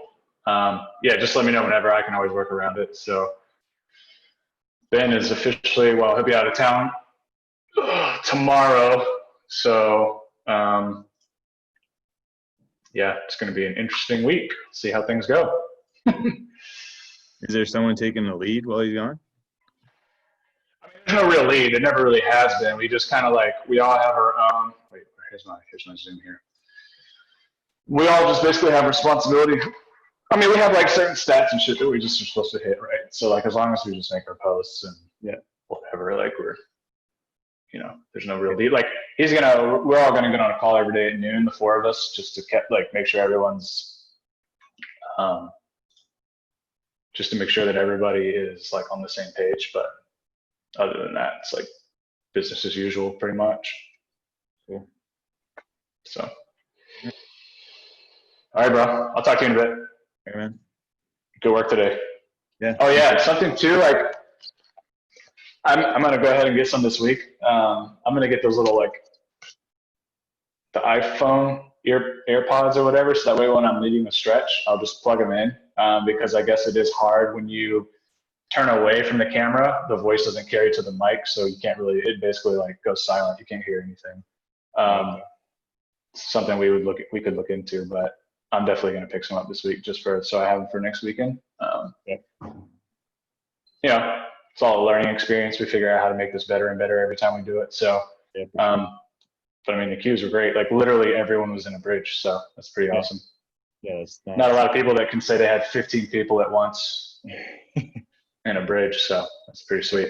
Yeah, just let me know whenever. I can always work around it. So Ben is officially, well, he'll be out of town tomorrow. So yeah, it's going to be an interesting week. See how things go. Is there someone taking the lead while he's gone? I mean, there's no real lead. It never really has been. We just kind of like, we all have our own, wait, here's my Zoom here. We all just basically have responsibility. I mean, we have like certain stats and shit that we just are supposed to hit, right? So like, as long as we just make our posts and yeah, whatever, like we're, you know, there's no real lead. Like we're all gonna get on a call every day at noon, the four of us, just to make sure everyone's, just to make sure that everybody is like on the same page. But other than that, it's like business as usual, pretty much. Cool. So, all right, bro. I'll talk to you in a bit. Okay, man. Good work today. Yeah. Oh yeah, something too. Like, I'm gonna go ahead and get some this week. I'm gonna get those little like the iPhone AirPods or whatever, so that way when I'm leading a stretch, I'll just plug them in. Because I guess it is hard when you turn away from the camera, the voice doesn't carry to the mic, so you can't really. It basically like goes silent. You can't hear anything. Something we could look into, but I'm definitely gonna pick some up this week just so I have them for next weekend. Yeah. You know, it's all a learning experience. We figure out how to make this better and better every time we do it. So, Yeah, but I mean, the cues were great. Like literally everyone was in a bridge, so that's pretty awesome. yeah, it's nice. Not a lot of people that can say they had 15 people at once in a bridge, so that's pretty sweet.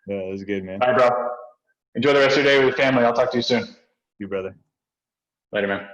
Yeah, it was good, man. All right, bro. Enjoy the rest of your day with your family. I'll talk to you soon. You, brother. Later, man.